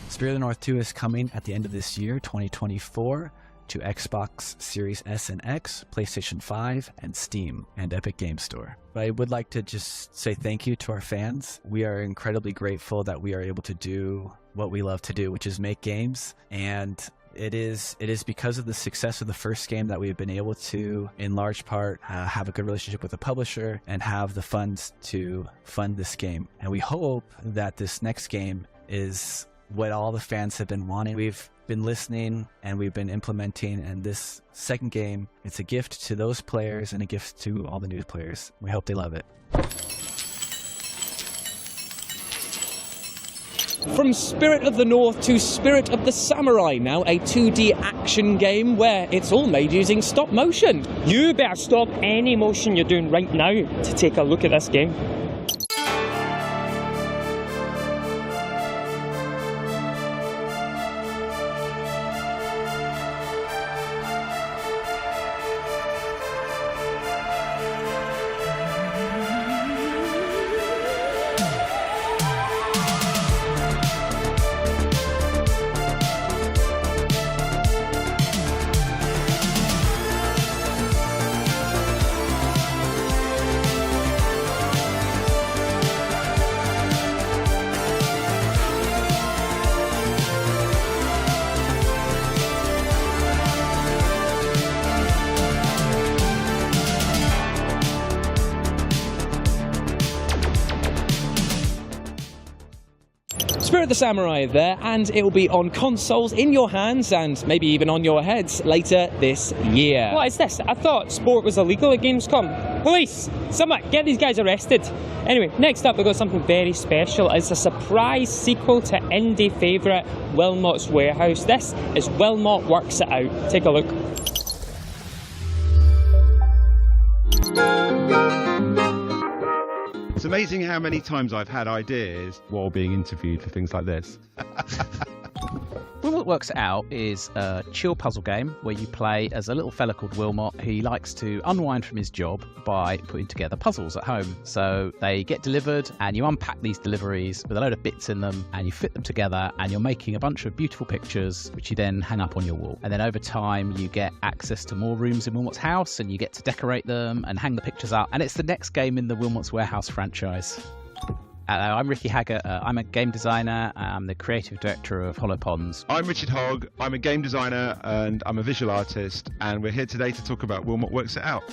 [SPEAKER 3] Spirit of the North 2 is coming at the end of this year, 2024, to Xbox Series S and X, PlayStation 5, and Steam, and Epic Games Store. But I would like to just say thank you to our fans. We are incredibly grateful that we are able to do what we love to do, which is make games. And it is because of the success of the first game that we've been able to, in large part, have a good relationship with the publisher and have the funds to fund this game. And we hope that this next game is what all the fans have been wanting. We've been listening and we've been implementing, and this second game, it's a gift to those players and a gift to all the new players. We hope they love it.
[SPEAKER 2] From Spirit of the North to Spirit of the Samurai, now a 2D action game where it's all made using stop motion.
[SPEAKER 1] You better stop any motion you're doing right now to take a look at this game.
[SPEAKER 2] Spirit of the Samurai there, and it will be on consoles, in your hands, and maybe even on your heads later this year.
[SPEAKER 1] What is this? I thought sport was illegal at Gamescom. Police! Someone, get these guys arrested. Anyway, next up we've got something very special. It's a surprise sequel to indie favourite Wilmot's Warehouse. This is Wilm Works It Out. Take a look.
[SPEAKER 4] It's amazing how many times I've had ideas
[SPEAKER 6] while being interviewed for things like this.
[SPEAKER 14] Wilmot Works It Out is a chill puzzle game where you play as a little fella called Wilmot who likes to unwind from his job by putting together puzzles at home. So they get delivered and you unpack these deliveries with a load of bits in them and you fit them together and you're making a bunch of beautiful pictures which you then hang up on your wall. And then over time you get access to more rooms in Wilmot's house and you get to decorate them and hang the pictures up. And it's the next game in the Wilmot's Warehouse franchise. I'm Ricky Haggart. I'm a game designer. I'm the creative director of Hollow Ponds.
[SPEAKER 4] I'm Richard Hogg. I'm a game designer and I'm a visual artist, and we're here today to talk about Wilm Works It Out.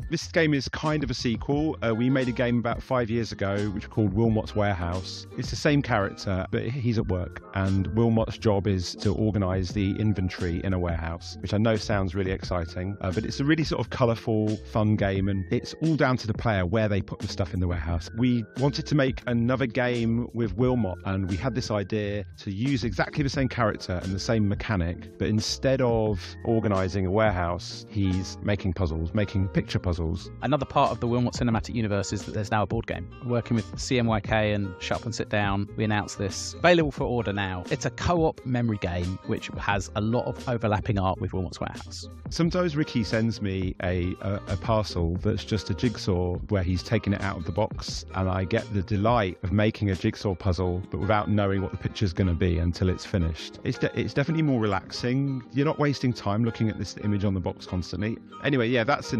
[SPEAKER 4] This game is kind of a sequel. We made a game about 5 years ago which we called Wilmot's Warehouse. It's the same character, but he's at work, and Wilmot's job is to organise the inventory in a warehouse, which I know sounds really exciting, but it's a really sort of colourful, fun game, and it's all down to the player where they put the stuff in the warehouse. We wanted to make another game with Wilmot, and we had this idea to use exactly the same character and the same mechanic, but instead of organising a warehouse, he's making puzzles, making picture puzzles.
[SPEAKER 14] Another part of the Wilmot cinematic universe is that there's now a board game. Working with CMYK and Shut Up and Sit Down, we announced this. Available for order now. It's a co-op memory game which has a lot of overlapping art with Wilmot's Warehouse.
[SPEAKER 4] Sometimes Ricky sends me a parcel that's just a jigsaw where he's taken it out of the box, and I get the delight of making a jigsaw puzzle but without knowing what the picture's going to be until it's finished. It's definitely more relaxing. You're not wasting time looking at this image on the box constantly. Anyway, yeah, that's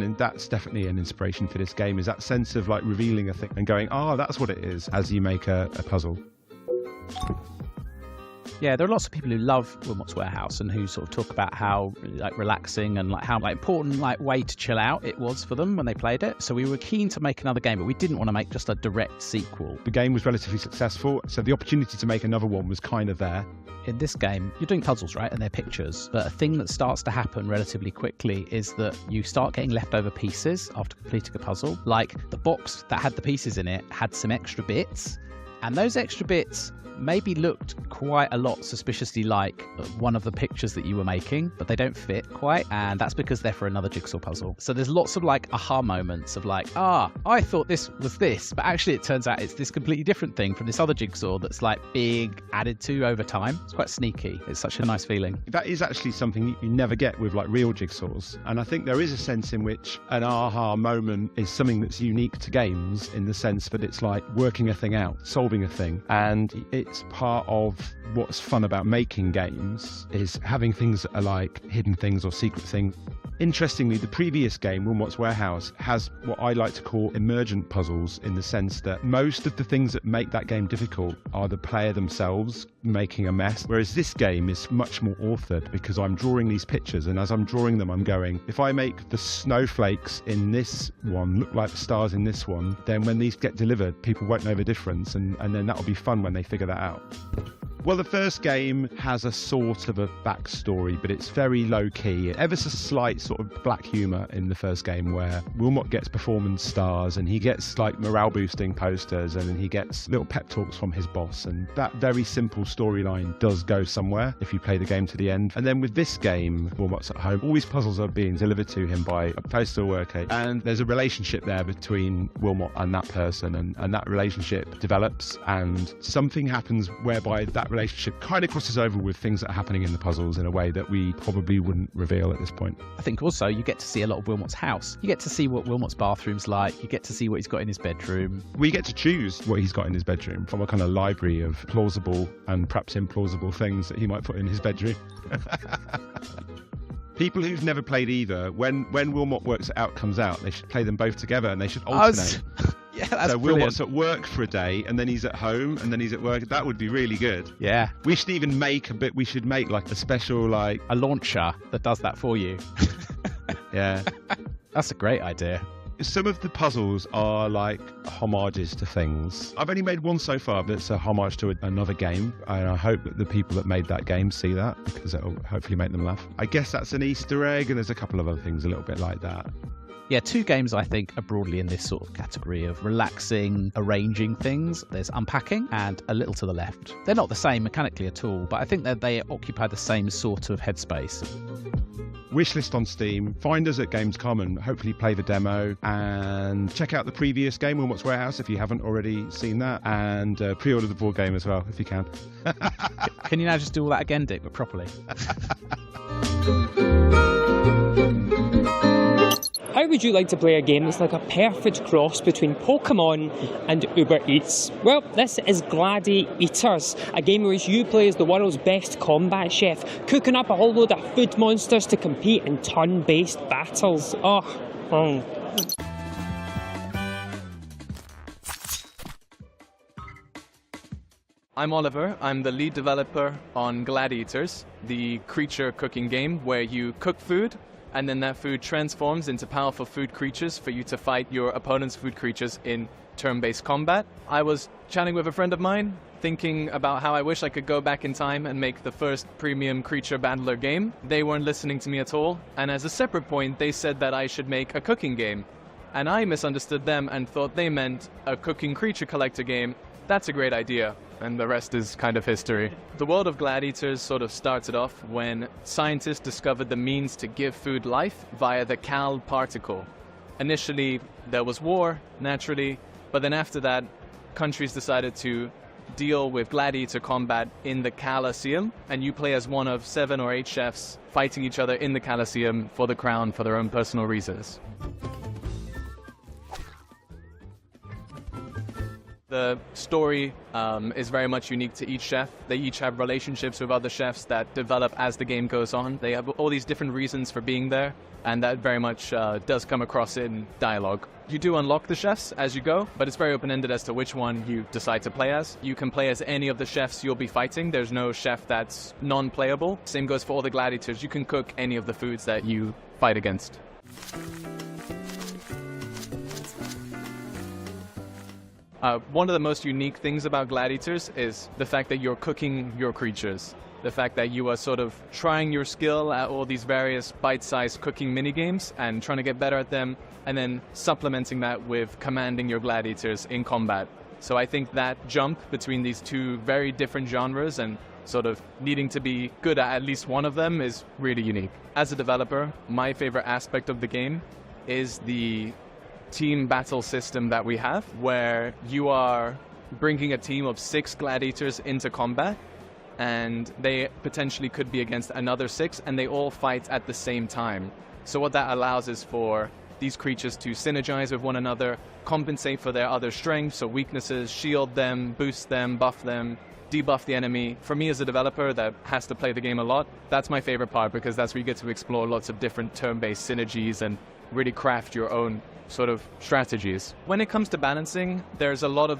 [SPEAKER 4] definitely an inspiration for this game, is that sense of like revealing a thing and going, that's what it is, as you make a puzzle.
[SPEAKER 14] Yeah, there are lots of people who love Wilmot's Warehouse and who sort of talk about how like relaxing and like how like important like way to chill out it was for them when they played it. So we were keen to make another game, but we didn't want to make just a direct sequel.
[SPEAKER 4] The game was relatively successful, so the opportunity to make another one was kind of there.
[SPEAKER 14] In this game, you're doing puzzles, right? And they're pictures. But a thing that starts to happen relatively quickly is that you start getting leftover pieces after completing a puzzle. Like the box that had the pieces in it had some extra bits, and those extra bits maybe looked quite a lot suspiciously like one of the pictures that you were making, but they don't fit quite, and that's because they're for another jigsaw puzzle. So there's lots of like aha moments of like, I thought this was this, but actually it turns out it's this completely different thing from this other jigsaw that's like big added to over time. It's quite sneaky. It's such a nice feeling.
[SPEAKER 4] That is actually something you never get with like real jigsaws, and I think there is a sense in which an aha moment is something that's unique to games, in the sense that it's like working a thing out, solving a thing, and it's part of what's fun about making games, is having things that are like hidden things or secret things. Interestingly, the previous game, Wilmot's Warehouse, has what I like to call emergent puzzles, in the sense that most of the things that make that game difficult are the player themselves making a mess, whereas this game is much more authored, because I'm drawing these pictures, and as I'm drawing them I'm going, if I make the snowflakes in this one look like the stars in this one, then when these get delivered people won't know the difference, and then that'll be fun when they figure that out. Well, the first game has a sort of a backstory, but it's very low-key. Ever so slight sort of black humour in the first game, where Wilmot gets performance stars, and he gets like morale-boosting posters, and then he gets little pep talks from his boss, and that very simple storyline does go somewhere if you play the game to the end. And then with this game, Wilmot's at home, all these puzzles are being delivered to him by a postal worker, and there's a relationship there between Wilmot and that person, and that relationship develops, and something happens whereby that relationship kind of crosses over with things that are happening in the puzzles in a way that we probably wouldn't reveal at this point.
[SPEAKER 14] I think also you get to see a lot of Wilmot's house. You get to see what Wilmot's bathroom's like. You get to see what he's got in his bedroom.
[SPEAKER 4] We get to choose what he's got in his bedroom from a kind of library of plausible and perhaps implausible things that he might put in his bedroom. People who've never played either, when Wilmot Works It Out comes out, they should play them both together, and they should alternate.
[SPEAKER 14] Yeah, that's
[SPEAKER 4] so
[SPEAKER 14] brilliant.
[SPEAKER 4] Wilmot's at work for a day, and then he's at home, and then he's at work. That would be really good.
[SPEAKER 14] Yeah.
[SPEAKER 4] We should even make we should make like a special, like
[SPEAKER 14] a launcher that does that for you.
[SPEAKER 4] Yeah.
[SPEAKER 14] That's a great idea.
[SPEAKER 4] Some of the puzzles are like homages to things. I've only made one so far that's a homage to another game, and I hope that the people that made that game see that, because it'll hopefully make them laugh. I guess that's an Easter egg, and there's a couple of other things a little bit like that.
[SPEAKER 14] Yeah, two games I think are broadly in this sort of category of relaxing, arranging things. There's Unpacking and A Little to the Left. They're not the same mechanically at all, but I think that they occupy the same sort of headspace.
[SPEAKER 4] Wishlist on Steam, find us at Gamescom and hopefully play the demo, and check out the previous game, Wilmot's Warehouse, if you haven't already seen that, and pre-order the board game as well, if you can.
[SPEAKER 14] Can you now just do all that again, Dick, but properly?
[SPEAKER 1] How would you like to play a game that's like a perfect cross between Pokemon and Uber Eats? Well, this is Gladiators, a game in which you play as the world's best combat chef, cooking up a whole load of food monsters to compete in turn-based battles.
[SPEAKER 2] I'm Oliver. I'm the lead developer on Gladiators, the creature cooking game where you cook food and then that food transforms into powerful food creatures for you to fight your opponent's food creatures in turn-based combat. I was chatting with a friend of mine, thinking about how I wish I could go back in time and make the first premium creature battler game. They weren't listening to me at all, and as a separate point, they said that I should make a cooking game. And I misunderstood them and thought they meant a cooking creature collector game. That's a great idea, and the rest is kind of history. The world of Gladiators sort of started off when scientists discovered the means to give food life via the Cal particle. Initially, there was war, naturally, but then after that, countries decided to deal with gladiator combat in the Colosseum, and you play as one of 7 or 8 chefs fighting each other in the Colosseum for the crown for their own personal reasons. The story is very much unique to each chef. They each have relationships with other chefs that develop as the game goes on. They have all these different reasons for being there, and that very much does come across in dialogue. You do unlock the chefs as you go, but it's very open-ended as to which one you decide to play as. You can play as any of the chefs you'll be fighting. There's no chef that's non-playable. Same goes for all the gladiators. You can cook any of the foods that you fight against. One of the most unique things about Gladiators is the fact that you're cooking your creatures. The fact that you are sort of trying your skill at all these various bite-sized cooking minigames and trying to get better at them, and then supplementing that with commanding your gladiators in combat. So I think that jump between these two very different genres and sort of needing to be good at least one of them is really unique. As a developer, my favorite aspect of the game is the team battle system that we have, where you are bringing a team of 6 gladiators into combat, and they potentially could be against another 6, and they all fight at the same time. So what that allows is for these creatures to synergize with one another, compensate for their other strengths or weaknesses, shield them, boost them, buff them, debuff the enemy. For me as a developer that has to play the game a lot, that's my favorite part, because that's where you get to explore lots of different turn-based synergies and really craft your own sort of strategies. When it comes to balancing, there's a lot of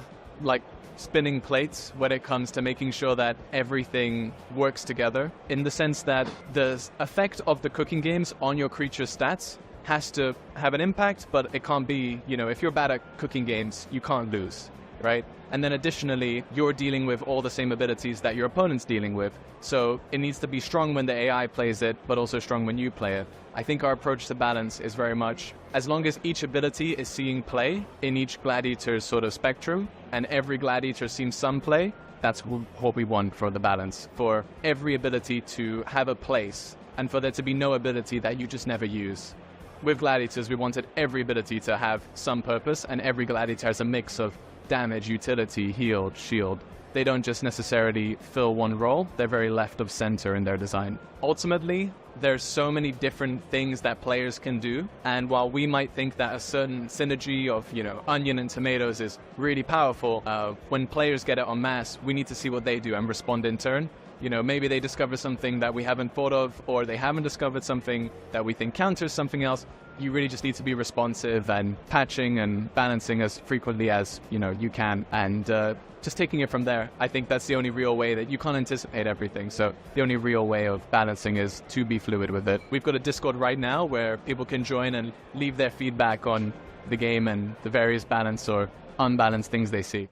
[SPEAKER 2] spinning plates when it comes to making sure that everything works together, in the sense that the effect of the cooking games on your creature's stats has to have an impact, but it can't be, if you're bad at cooking games, you can't lose, right? And then additionally, you're dealing with all the same abilities that your opponent's dealing with. So it needs to be strong when the AI plays it, but also strong when you play it. I think our approach to balance is very much, as long as each ability is seeing play in each gladiator's sort of spectrum, and every gladiator sees some play, that's what we want for the balance. For every ability to have a place, and for there to be no ability that you just never use. With gladiators, we wanted every ability to have some purpose, and every gladiator has a mix of damage, utility, healed, shield. They don't just necessarily fill one role, they're very left of center in their design. Ultimately, there's so many different things that players can do, and while we might think that a certain synergy of, onion and tomatoes is really powerful, when players get it en masse, we need to see what they do and respond in turn. Maybe they discover something that we haven't thought of, or they haven't discovered something that we think counters something else. You really just need to be responsive and patching and balancing as frequently as you can, and just taking it from there. I think that's the only real way. That you can't anticipate everything, so the only real way of balancing is to be fluid with it. We've got a Discord right now where people can join and leave their feedback on the game and the various balanced or unbalanced things they see.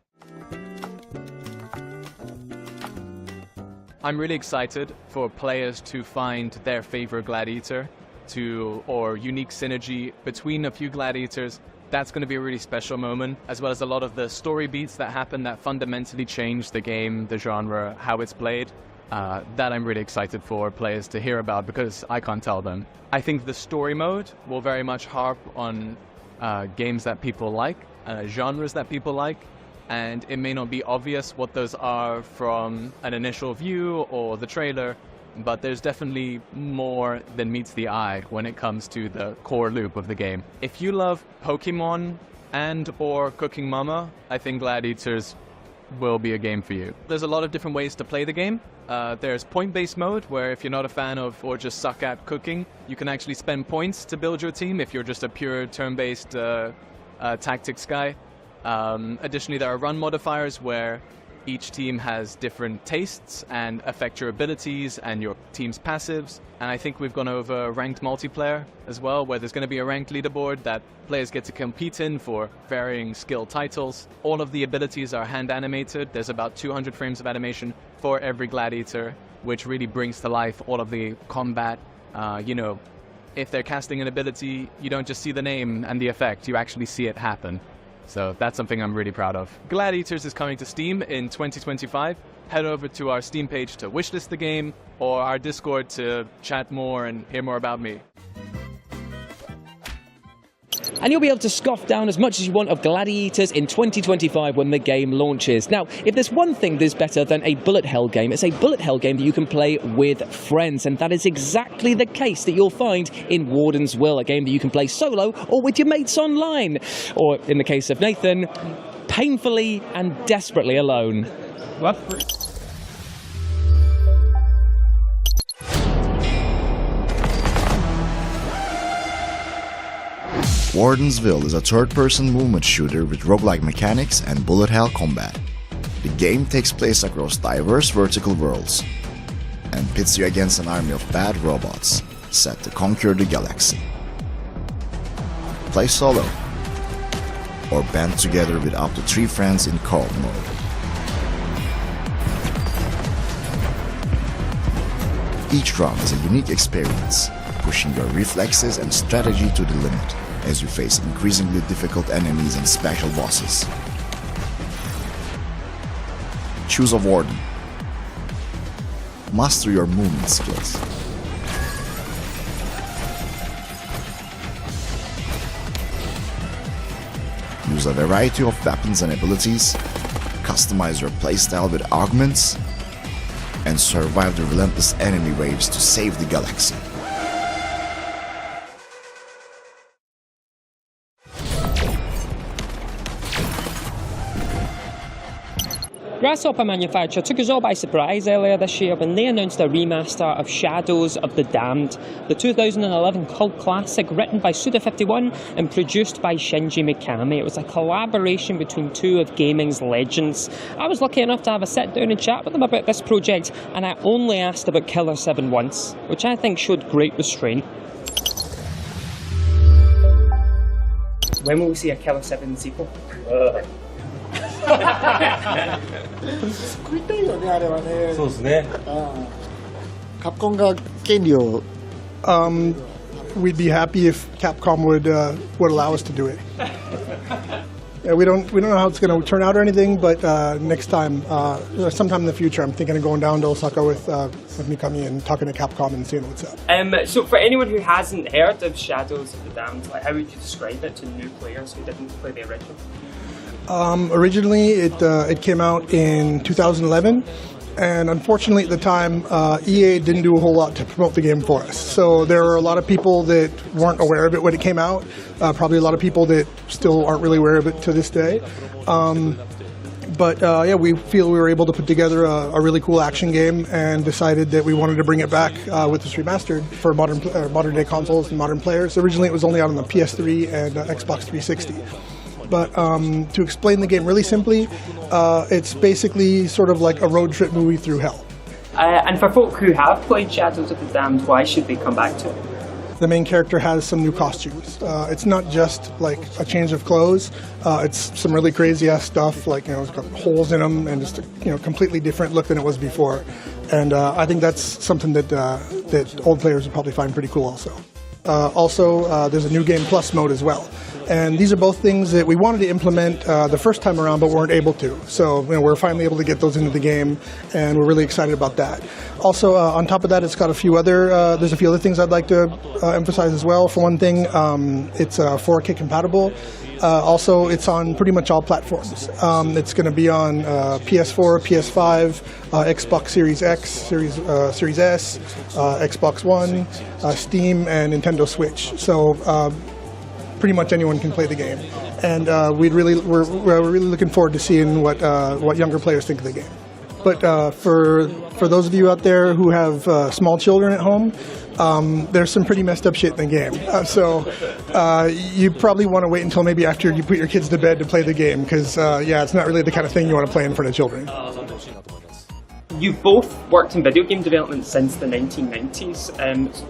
[SPEAKER 2] I'm really excited for players to find their favorite gladiator or unique synergy between a few gladiators. That's going to be a really special moment, as well as a lot of the story beats that happen that fundamentally change the game, the genre, how it's played. That I'm really excited for players to hear about, because I can't tell them. I think the story mode will very much harp on games that people like, genres that people like, and it may not be obvious what those are from an initial view or the trailer, but there's definitely more than meets the eye when it comes to the core loop of the game. If you love Pokemon and or Cooking Mama, I think Gladiators will be a game for you. There's a lot of different ways to play the game. There's point-based mode, where if you're not a fan of or just suck at cooking, you can actually spend points to build your team if you're just a pure turn-based tactics guy. Additionally, there are run modifiers where
[SPEAKER 5] Each team has different tastes and affect your abilities and your team's passives. And I think we've gone over ranked multiplayer as well, where there's going to be a ranked leaderboard that players get to compete in for varying skill titles. All of the abilities are hand animated. There's about 200 frames of animation for every gladiator, which really brings to life all of the combat. If they're casting an ability, you don't just see the name and the effect, you actually see it happen. So that's something I'm really proud of. Gladiators is coming to Steam in 2025. Head over to our Steam page to wishlist the game, or our Discord to chat more and hear more about me.
[SPEAKER 2] And you'll be able to scoff down as much as you want of Gladiators in 2025 when the game launches. Now, if there's one thing that's better than a bullet hell game, it's a bullet hell game that you can play with friends. And that is exactly the case that you'll find in Wardensville, a game that you can play solo or with your mates online. Or, in the case of Nathan, painfully and desperately alone.
[SPEAKER 1] What?
[SPEAKER 7] Wardensville is a third-person movement shooter with roguelike mechanics and bullet hell combat. The game takes place across diverse vertical worlds and pits you against an army of bad robots set to conquer the galaxy. Play solo or band together with up to 3 friends in co-op mode. Each round is a unique experience, pushing your reflexes and strategy to the limit as you face increasingly difficult enemies and special bosses. Choose a warden. Master your movement skills. Use a variety of weapons and abilities, customize your playstyle with augments, and survive the relentless enemy waves to save the galaxy.
[SPEAKER 1] Grasshopper Manufacture took us all by surprise earlier this year when they announced a remaster of Shadows of the Damned, the 2011 cult classic written by Suda51 and produced by Shinji Mikami. It was a collaboration between two of gaming's legends. I was lucky enough to have a sit down and chat with them about this project, and I only asked about Killer 7 once, which I think showed great restraint. When will we see a Killer 7 sequel?
[SPEAKER 23] 作りたいよね、あれはね。そうですね。カプコンが権利を。
[SPEAKER 24] We'd be happy if Capcom would allow us to do it. We don't know how it's going to turn out or anything, but next time, sometime in the future, I'm thinking of going down to Osaka with Mikami and talking to Capcom and seeing what's up.
[SPEAKER 1] So for anyone who hasn't heard of Shadows of the Damned, how would you describe it to new players who didn't play the original?
[SPEAKER 24] Originally, it came out in 2011, and unfortunately at the time, EA didn't do a whole lot to promote the game for us. So there were a lot of people that weren't aware of it when it came out, probably a lot of people that still aren't really aware of it to this day. But we feel we were able to put together a really cool action game and decided that we wanted to bring it back with this remastered for modern day consoles and modern players. Originally it was only out on the PS3 and Xbox 360. But to explain the game really simply, it's basically sort of like a road trip movie through hell.
[SPEAKER 1] And for folk who have played Shadows of the Damned, why should they come back to it?
[SPEAKER 24] The main character has some new costumes. It's not just like a change of clothes. It's some really crazy ass stuff, like it's got holes in them and just a completely different look than it was before. And I think that's something that old players would probably find pretty cool also. There's a new game plus mode as well. And these are both things that we wanted to implement the first time around, but weren't able to. So we're finally able to get those into the game, and we're really excited about that. Also, on top of that, it's got there's a few other things I'd like to emphasize as well. For one thing, it's 4K compatible. Also, it's on pretty much all platforms. It's going to be on PS4, PS5, Xbox Series X, Series S, Xbox One, Steam, and Nintendo Switch. So pretty much anyone can play the game, and we're really looking forward to seeing what younger players think of the game. But for those of you out there who have small children at home, there's some pretty messed up shit in the game. So you probably want to wait until maybe after you put your kids to bed to play the game, because it's not really the kind of thing you want to play in front of children.
[SPEAKER 1] You've both worked in video game development since the 1990s.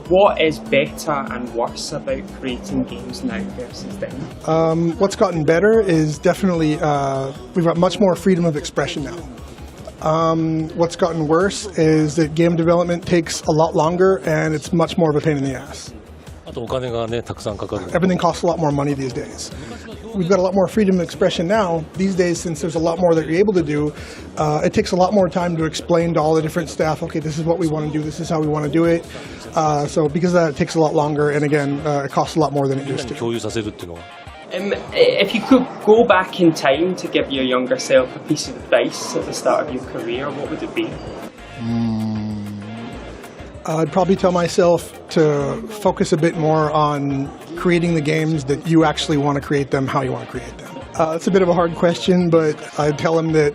[SPEAKER 1] What is better and worse about creating games now versus then?
[SPEAKER 24] What's gotten better is definitely we've got much more freedom of expression now. What's gotten worse is that game development takes a lot longer and it's much more of a pain in the ass. Everything costs a lot more money these days. We've got a lot more freedom of expression now. These days, since there's a lot more that you're able to do, it takes a lot more time to explain to all the different staff, okay, this is what we want to do, this is how we want to do it. So because of that, it takes a lot longer, and again, it costs a lot more than it used to.
[SPEAKER 1] If you could go back in time to give your younger self a piece of advice at the start of your career, what would it be?
[SPEAKER 24] I'd probably tell myself to focus a bit more on creating the games that you actually want to create them, how you want to create them. It's a bit of a hard question, but I'd tell him that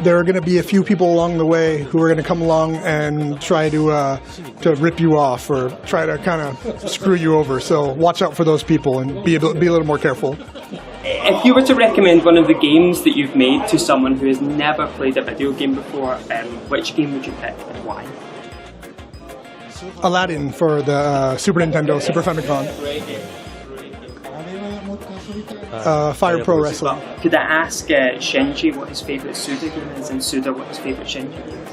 [SPEAKER 24] there are going to be a few people along the way who are going to come along and try to rip you off or try to kind of screw you over. So watch out for those people and be a little more careful.
[SPEAKER 1] If you were to recommend one of the games that you've made to someone who has never played a video game before, which game would you pick and why?
[SPEAKER 24] Aladdin for the Super Nintendo, Super Famicom. Fire Pro Wrestling.
[SPEAKER 1] Could I ask Shinji what his favourite Suda game is and Suda what his favourite Shinji game is?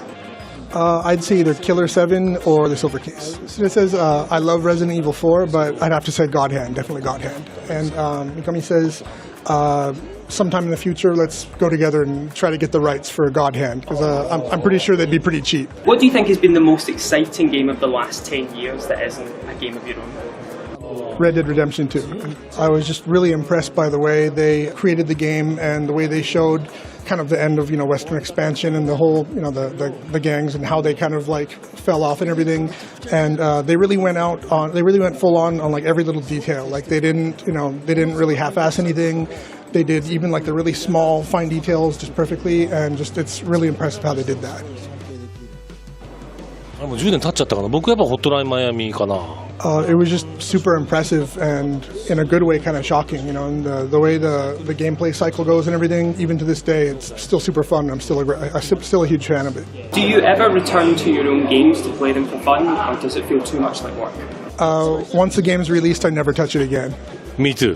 [SPEAKER 24] I'd say either Killer 7 or The Silver Case. So it says, I love Resident Evil 4, but I'd have to say God Hand, definitely God Hand. And Mikami says, sometime in the future, let's go together and try to get the rights for God Hand, because I'm pretty sure they'd be pretty cheap.
[SPEAKER 1] What do you think has been the most exciting game of the last 10 years that isn't a game of your own?
[SPEAKER 24] Red Dead Redemption 2. I was just really impressed by the way they created the game and the way they showed kind of the end of Western expansion and the whole the gangs and how they kind of like fell off and everything. And they really went full on like every little detail. Like they didn't really half-ass anything. They did even like the really small fine details just perfectly, and just it's really impressive how they did that.
[SPEAKER 8] もう10年経っちゃったかな。僕やっぱホットラインマイアミかな。
[SPEAKER 24] It was just super impressive and in a good way kind of shocking, and the way the gameplay cycle goes and everything, even to this day, it's still super fun. I'm still a huge fan of it.
[SPEAKER 1] Do you ever return to your own games to play them for fun, or does it feel too much like work?
[SPEAKER 24] Once the game's released, I never touch it again.
[SPEAKER 8] Me too.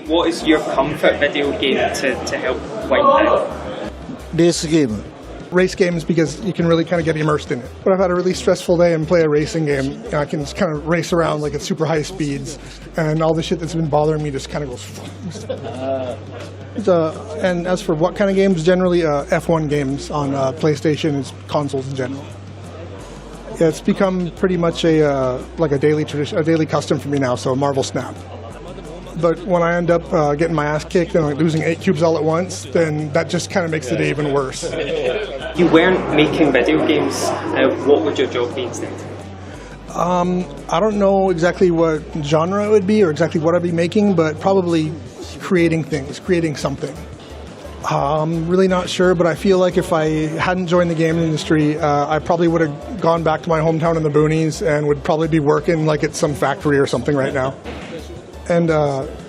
[SPEAKER 1] What is your comfort video game to help wind down?
[SPEAKER 24] Race games, because you can really kind of get immersed in it. When I've had a really stressful day and play a racing game, I can just kind of race around like at super high speeds, and all the shit that's been bothering me just kind of goes. And as for what kind of games, generally F1 games on PlayStation and consoles in general. Yeah, it's become pretty much a daily tradition, a daily custom for me now. So Marvel Snap. But when I end up getting my ass kicked and like losing 8 cubes all at once, then that just kind of makes the day even worse.
[SPEAKER 1] You weren't making video games. What would your job be instead?
[SPEAKER 24] I don't know exactly what genre it would be or exactly what I'd be making, but probably creating things, creating something. I'm really not sure, but I feel like if I hadn't joined the game industry, I probably would have gone back to my hometown in the boonies and would probably be working like at some factory or something right now. And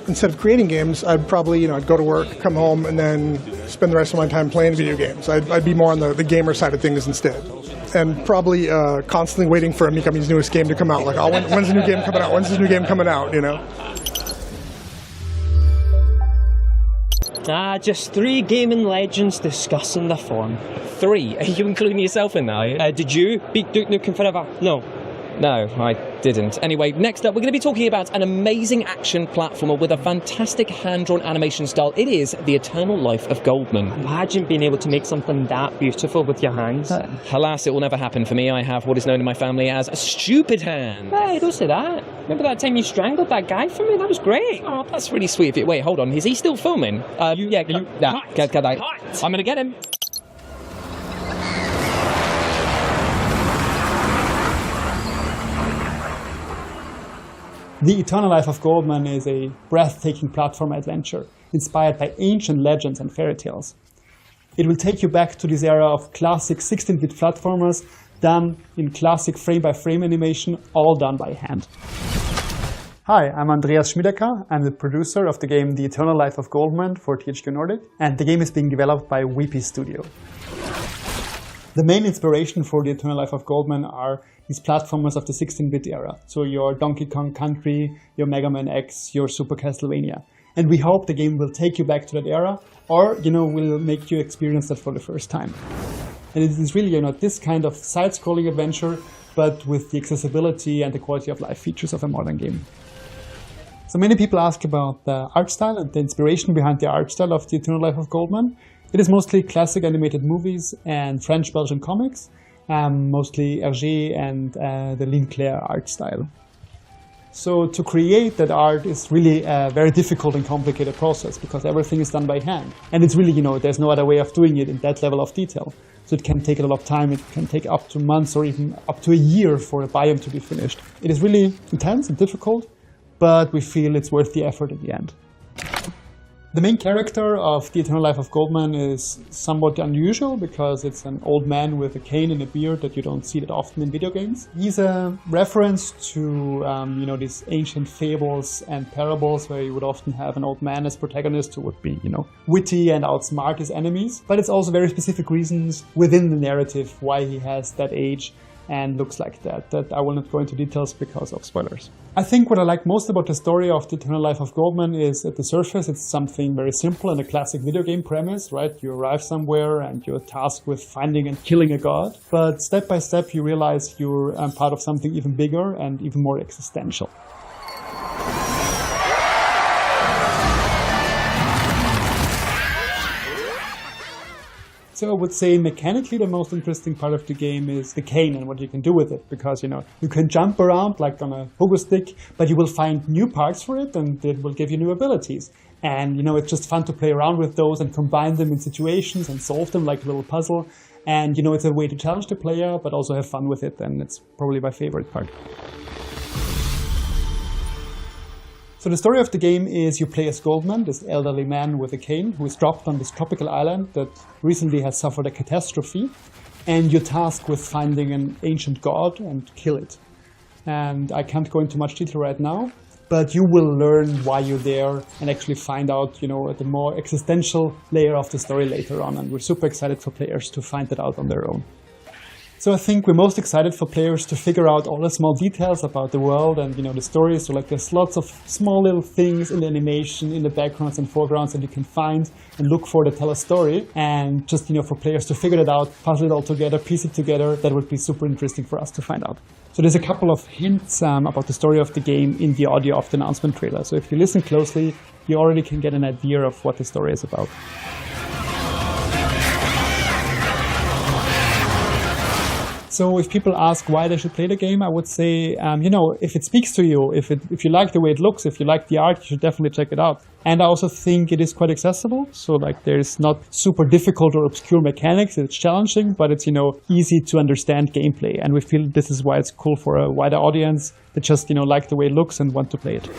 [SPEAKER 24] instead of creating games, I'd probably, I'd go to work, come home, and then spend the rest of my time playing video games. I'd be more on the gamer side of things instead. And probably constantly waiting for Mikami's newest game to come out. Like, when's the new game coming out? When's the new game coming out,
[SPEAKER 1] Just 3 gaming legends discussing the form.
[SPEAKER 2] 3? Are you including yourself in that?
[SPEAKER 1] Did you beat Duke Nukem Forever? No.
[SPEAKER 2] No, I didn't. Anyway, next up, we're going to be talking about an amazing action platformer with a fantastic hand-drawn animation style. It is The Eternal Life of Goldman.
[SPEAKER 1] Imagine being able to make something that beautiful with your hands.
[SPEAKER 2] Alas, it will never happen for me. I have what is known in my family as a stupid hand.
[SPEAKER 1] Hey, don't say that. Remember that time you strangled that guy for me? That was great.
[SPEAKER 2] Oh, that's really sweet of you. Wait, hold on. Is he still filming? I'm going to get him.
[SPEAKER 9] The Eternal Life of Goldman is a breathtaking platform adventure inspired by ancient legends and fairy tales. It will take you back to this era of classic 16-bit platformers done in classic frame-by-frame animation, all done by hand. Hi, I'm Andreas Schmiedecker. I'm the producer of the game The Eternal Life of Goldman for THQ Nordic, and the game is being developed by Weepy Studio. The main inspiration for The Eternal Life of Goldman are these platformers of the 16-bit era. So your Donkey Kong Country, your Mega Man X, your Super Castlevania. And we hope the game will take you back to that era, or, will make you experience that for the first time. And it is really, this kind of side-scrolling adventure, but with the accessibility and the quality of life features of a modern game. So many people ask about the art style and the inspiration behind the art style of The Eternal Life of Goldman. It is mostly classic animated movies and French-Belgian comics, mostly Hergé and the Linclair art style. So to create that art is really a very difficult and complicated process because everything is done by hand. And it's really, there's no other way of doing it in that level of detail. So it can take a lot of time, it can take up to months or even up to a year for a biome to be finished. It is really intense and difficult, but we feel it's worth the effort in the end. The main character of The Eternal Life of Goldman is somewhat unusual because it's an old man with a cane and a beard that you don't see that often in video games. He's a reference to these ancient fables and parables where you would often have an old man as protagonist who would be, witty and outsmart his enemies. But it's also very specific reasons within the narrative why he has that age and looks like that I will not go into details because of spoilers. I think what I like most about the story of The Eternal Life of Goldman is at the surface it's something very simple and a classic video game premise, right? You arrive somewhere and you're tasked with finding and killing a god. But step by step you realize you're part of something even bigger and even more existential. So I would say mechanically the most interesting part of the game is the cane and what you can do with it. Because, you can jump around like on a pogo stick, but you will find new parts for it and it will give you new abilities. And, it's just fun to play around with those and combine them in situations and solve them like a little puzzle. And, it's a way to challenge the player, but also have fun with it. And it's probably my favorite part. So the story of the game is you play as Goldman, this elderly man with a cane who is dropped on this tropical island that recently has suffered a catastrophe. And you're tasked with finding an ancient god and kill it. And I can't go into much detail right now, but you will learn why you're there and actually find out, the more existential layer of the story later on. And we're super excited for players to find that out on their own. So I think we're most excited for players to figure out all the small details about the world and, the story. So there's lots of small little things in the animation, in the backgrounds and foregrounds that you can find and look for that tell a story. And just, for players to figure it out, puzzle it all together, piece it together, that would be super interesting for us to find out. So there's a couple of hints about the story of the game in the audio of the announcement trailer. So if you listen closely, you already can get an idea of what the story is about. So if people ask why they should play the game, I would say, if it speaks to you, if you like the way it looks, if you like the art, you should definitely check it out. And I also think it is quite accessible. So there's not super difficult or obscure mechanics. It's challenging, but it's, easy to understand gameplay. And we feel this is why it's cool for a wider audience that just, like the way it looks and want to play it.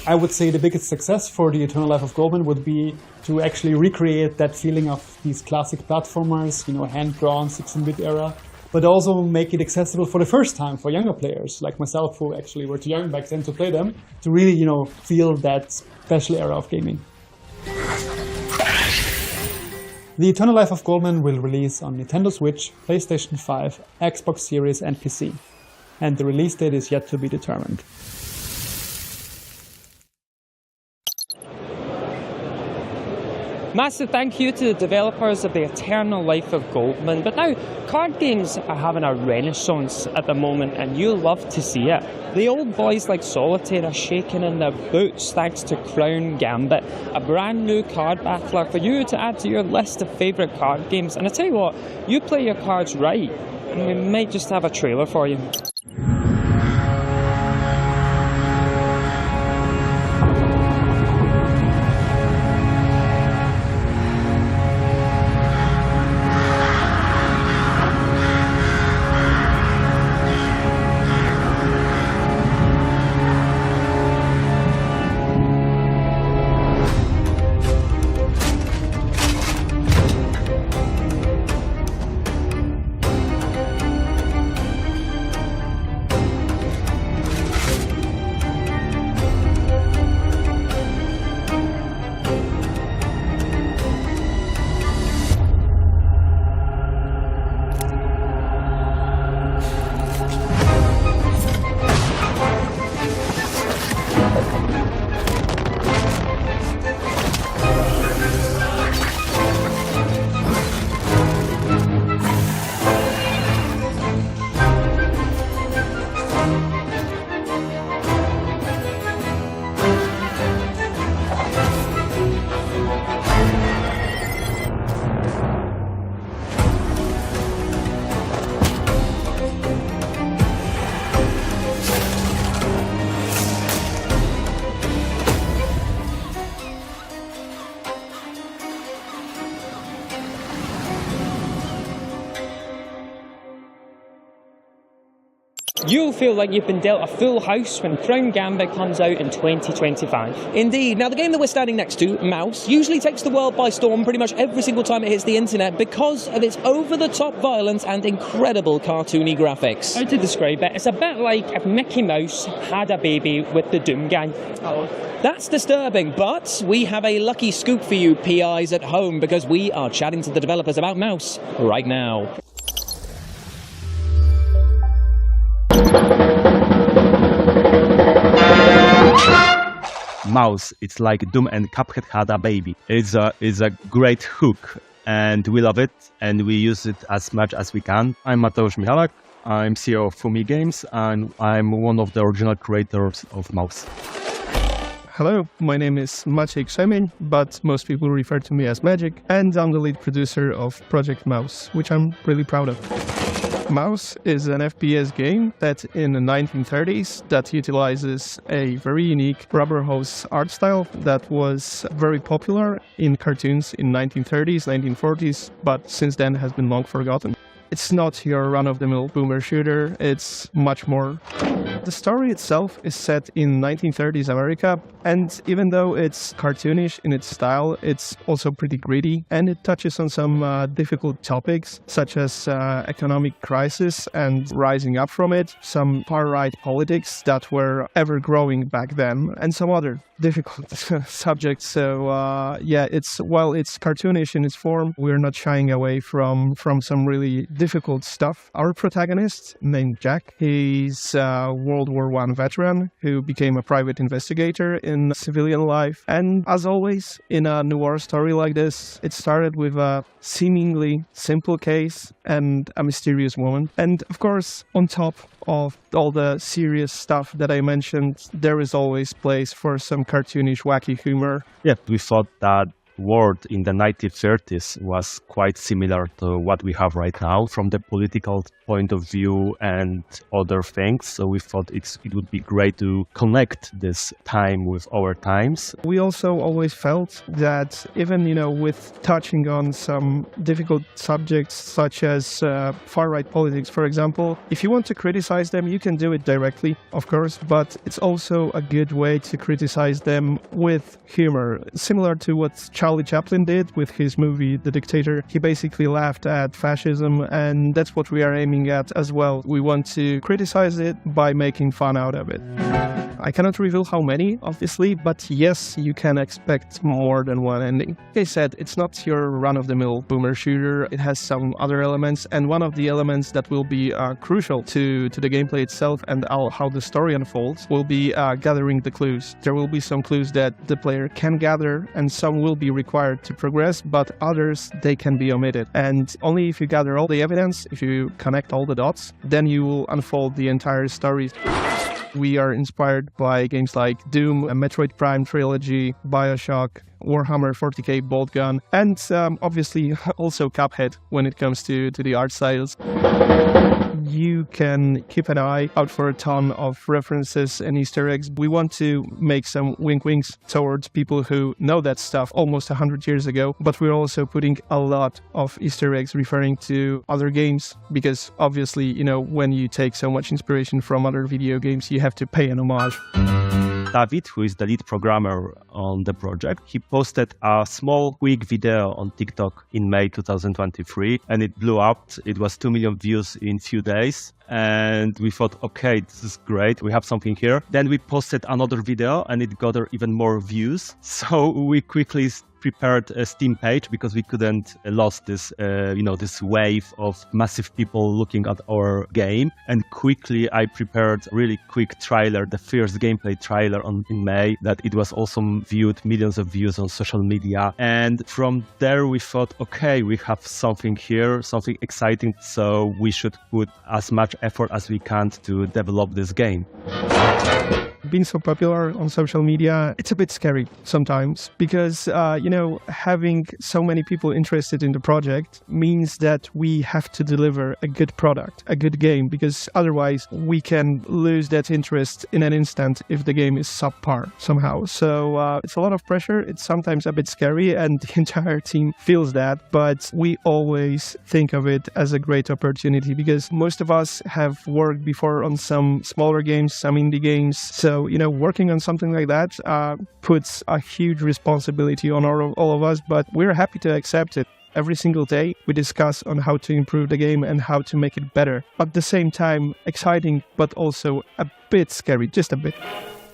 [SPEAKER 9] I would say the biggest success for The Eternal Life of Goldman would be to actually recreate that feeling of these classic platformers, hand-drawn 16-bit era, but also make it accessible for the first time for younger players like myself who actually were too young back then to play them, to really, feel that special era of gaming. The Eternal Life of Goldman will release on Nintendo Switch, PlayStation 5, Xbox Series and PC. And the release date is yet to be determined.
[SPEAKER 1] Massive thank you to the developers of The Eternal Life of Goldman. But now, card games are having a renaissance at the moment, and you'll love to see it. The old boys like Solitaire are shaking in their boots thanks to Crown Gambit, a brand new card battler for you to add to your list of favourite card games. And I tell you what, you play your cards right, and we might just have a trailer for you. You'll feel like you've been dealt a full house when Crown Gambit comes out in 2025.
[SPEAKER 2] Indeed. Now, the game that we're standing next to, Mouse, usually takes the world by storm pretty much every single time it hits the internet because of its over-the-top violence and incredible cartoony graphics.
[SPEAKER 1] How to describe it? It's a bit like if Mickey Mouse had a baby with the Doom Gang.
[SPEAKER 2] That's disturbing, but we have a lucky scoop for you PIs at home because we are chatting to the developers about Mouse right now.
[SPEAKER 4] Mouse, it's like Doom and Cuphead had a baby. It's a great hook, and we love it, and we use it as much as we can. I'm Mateusz Michalak, I'm CEO of Fumi Games, and I'm one of the original creators of Mouse.
[SPEAKER 10] Hello, my name is Maciej Krzemień, but most people refer to me as Magic, and I'm the lead producer of Project Mouse, which I'm really proud of. Mouse is an FPS game set in the 1930s that utilizes a very unique rubber hose art style that was very popular in cartoons in 1930s, 1940s, but since then has been long forgotten. It's not your run-of-the-mill boomer shooter, it's much more. The story itself is set in 1930s America, and even though it's cartoonish in its style, it's also pretty gritty, and it touches on some difficult topics, such as economic crisis and rising up from it, some far-right politics that were ever-growing back then, and some other difficult subjects. So while it's cartoonish in its form, we're not shying away from some really difficult stuff. Our protagonist, named Jack, he's a World War I veteran who became a private investigator in civilian life. And as always, in a noir story like this, it started with a seemingly simple case and a mysterious woman. And of course, on top of all the serious stuff that I mentioned, there is always place for some cartoonish, wacky humor.
[SPEAKER 4] Yeah, we thought that world in the 1930s was quite similar to what we have right now from the political point of view and other things. So we thought it would be great to connect this time with our times.
[SPEAKER 10] We also always felt that even, with touching on some difficult subjects such as far-right politics, for example, if you want to criticize them, you can do it directly, of course, but it's also a good way to criticize them with humor, similar to what Charlie Chaplin did with his movie The Dictator. He basically laughed at fascism, and that's what we are aiming at as well. We want to criticize it by making fun out of it. I cannot reveal how many, obviously, but yes, you can expect more than one ending. Like I said, it's not your run-of-the-mill boomer shooter. It has some other elements, and one of the elements that will be crucial to the gameplay itself and how the story unfolds will be gathering the clues. There will be some clues that the player can gather, and some will be required to progress, but others, they can be omitted. And only if you gather all the evidence, if you connect all the dots, then you will unfold the entire story. We are inspired by games like Doom, a Metroid Prime trilogy, Bioshock, Warhammer 40k Boltgun, and obviously also Cuphead when it comes to the art styles. You can keep an eye out for a ton of references and Easter eggs. We want to make some wink-winks towards people who know that stuff almost 100 years ago, but we're also putting a lot of Easter eggs referring to other games, because obviously, when you take so much inspiration from other video games, you have to pay an homage.
[SPEAKER 4] David, who is the lead programmer on the project, he posted a small, quick video on TikTok in May 2023, and it blew up. It was 2 million views in few days. And we thought, okay, this is great. We have something here. Then we posted another video, and it got even more views. So we quickly prepared a Steam page because we couldn't lose this, this wave of massive people looking at our game. And quickly, I prepared a really quick trailer, the first gameplay trailer in May, that it was also viewed, millions of views on social media. And from there, we thought, okay, we have something here, something exciting. So we should put as much effort as we can to develop this game.
[SPEAKER 10] Being so popular on social media, it's a bit scary sometimes because, having so many people interested in the project means that we have to deliver a good product, a good game, because otherwise we can lose that interest in an instant if the game is subpar somehow. So it's a lot of pressure. It's sometimes a bit scary and the entire team feels that, but we always think of it as a great opportunity because most of us have worked before on some smaller games, some indie games. So, working on something like that puts a huge responsibility on all of us, but we're happy to accept it. Every single day, we discuss on how to improve the game and how to make it better. At the same time, exciting, but also a bit scary, just a bit.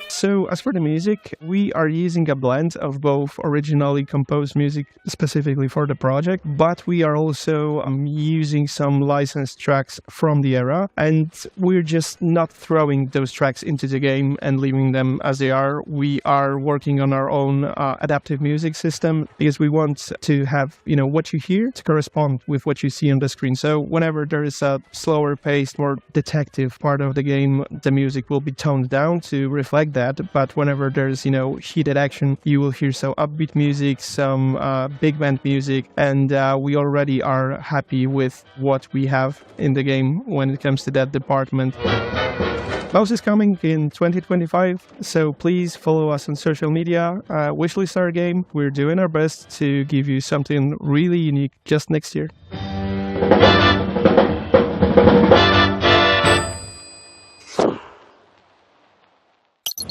[SPEAKER 10] So as for the music, we are using a blend of both originally composed music specifically for the project, but we are also using some licensed tracks from the era, and we're just not throwing those tracks into the game and leaving them as they are. We are working on our own adaptive music system because we want to have, what you hear to correspond with what you see on the screen. So whenever there is a slower paced, more detective part of the game, the music will be toned down to reflect that. But whenever there's, heated action, you will hear some upbeat music, some big band music, and we already are happy with what we have in the game when it comes to that department. Mouse is coming in 2025, so please follow us on social media, wishlist our game. We're doing our best to give you something really unique just next year.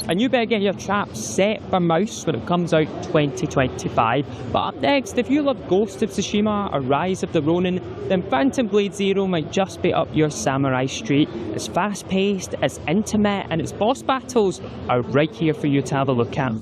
[SPEAKER 1] And you better get your traps set for Mouse when it comes out 2025. But up next, if you love Ghost of Tsushima or Rise of the Ronin, then Phantom Blade Zero might just be up your samurai street. It's fast-paced, it's intimate, and its boss battles are right here for you to have a look at.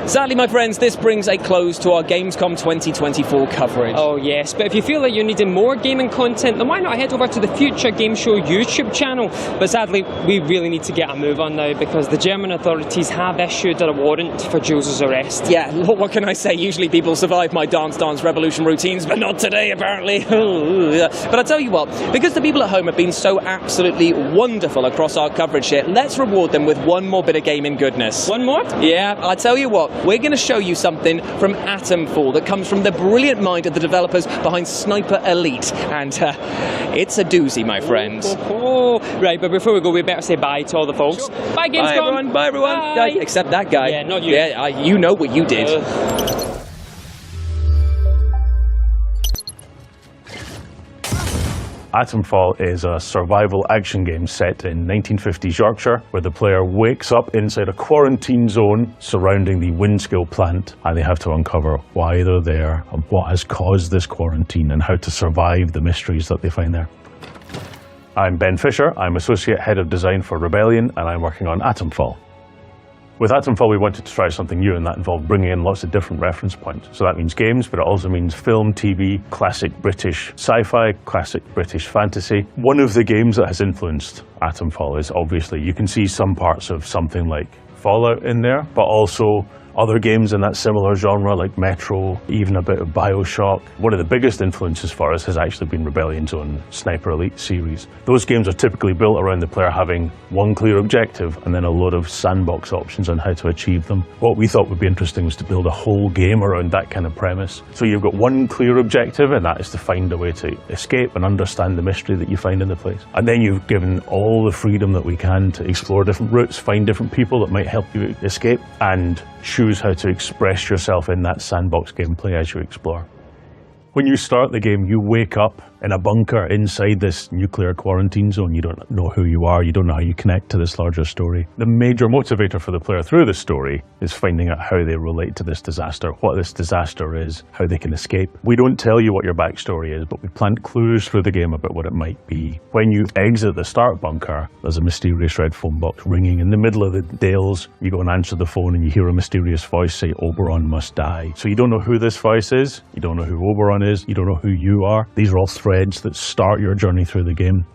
[SPEAKER 2] Sadly, my friends, this brings a close to our Gamescom 2024 coverage.
[SPEAKER 1] Oh yes, but if you feel like you're needing more gaming content, then why not head over to the Future Game Show YouTube channel? But sadly, we really need to get a move on now because the German authorities have issued a warrant for Jules' arrest.
[SPEAKER 2] Yeah, what can I say? Usually people survive my Dance Revolution routines, but not today, apparently. But I tell you what, because the people at home have been so absolutely wonderful across our coverage here, let's reward them with one more bit of gaming goodness.
[SPEAKER 1] One more?
[SPEAKER 2] Yeah, I tell you what, we're going to show you something from Atomfall that comes from the brilliant mind of the developers behind Sniper Elite. And it's a doozy, my friends.
[SPEAKER 1] Right, but before we go, we better say bye to all the folks. Bye, Gamescom.
[SPEAKER 2] Bye, everyone.
[SPEAKER 1] Bye.
[SPEAKER 2] Except that guy.
[SPEAKER 1] Yeah, not you.
[SPEAKER 2] Yeah, you know what you did.
[SPEAKER 6] Atomfall is a survival action game set in 1950s Yorkshire, where the player wakes up inside a quarantine zone surrounding the Wardensville plant, and they have to uncover why they're there and what has caused this quarantine and how to survive the mysteries that they find there. I'm Ben Fisher, I'm Associate Head of Design for Rebellion, and I'm working on Atomfall. With Atomfall, we wanted to try something new, and that involved bringing in lots of different reference points. So that means games, but it also means film, TV, classic British sci-fi, classic British fantasy. One of the games that has influenced Atomfall is obviously, you can see some parts of something like Fallout in there, but also other games in that similar genre like Metro, even a bit of BioShock. One of the biggest influences for us has actually been Rebellion's own Sniper Elite series. Those games are typically built around the player having one clear objective and then a load of sandbox options on how to achieve them. What we thought would be interesting was to build a whole game around that kind of premise. So you've got one clear objective, and that is to find a way to escape and understand the mystery that you find in the place. And then you've given all the freedom that we can to explore different routes, find different people that might help you escape, and choose how to express yourself in that sandbox gameplay as you explore. When you start the game, you wake up in a bunker inside this nuclear quarantine zone. You don't know who you are, you don't know how you connect to this larger story. The major motivator for the player through the story is finding out how they relate to this disaster, what this disaster is, how they can escape. We don't tell you what your backstory is, but we plant clues through the game about what it might be. When you exit the start bunker, there's a mysterious red phone box ringing in the middle of the dales. You go and answer the phone and you hear a mysterious voice say, "Oberon must die." So you don't know who this voice is, you don't know who Oberon is, you don't know who you are. These are all threads that start your journey through the game.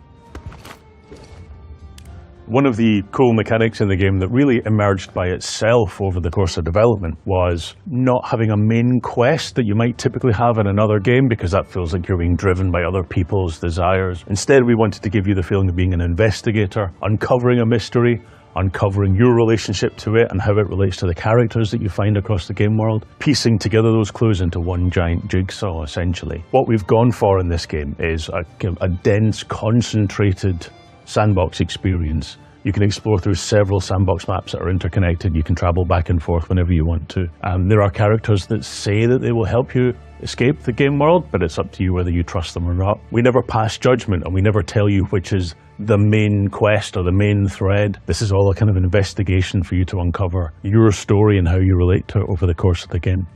[SPEAKER 6] One of the cool mechanics in the game that really emerged by itself over the course of development was not having a main quest that you might typically have in another game, because that feels like you're being driven by other people's desires. Instead, we wanted to give you the feeling of being an investigator, uncovering a mystery, uncovering your relationship to it and how it relates to the characters that you find across the game world, piecing together those clues into one giant jigsaw, essentially. What we've gone for in this game is a dense, concentrated sandbox experience. You can explore through several sandbox maps that are interconnected. You can travel back and forth whenever you want to. There are characters that say that they will help you escape the game world, but it's up to you whether you trust them or not. We never pass judgment, and we never tell you which is the main quest or the main thread. This is all a kind of investigation for you to uncover your story and how you relate to it over the course of the game.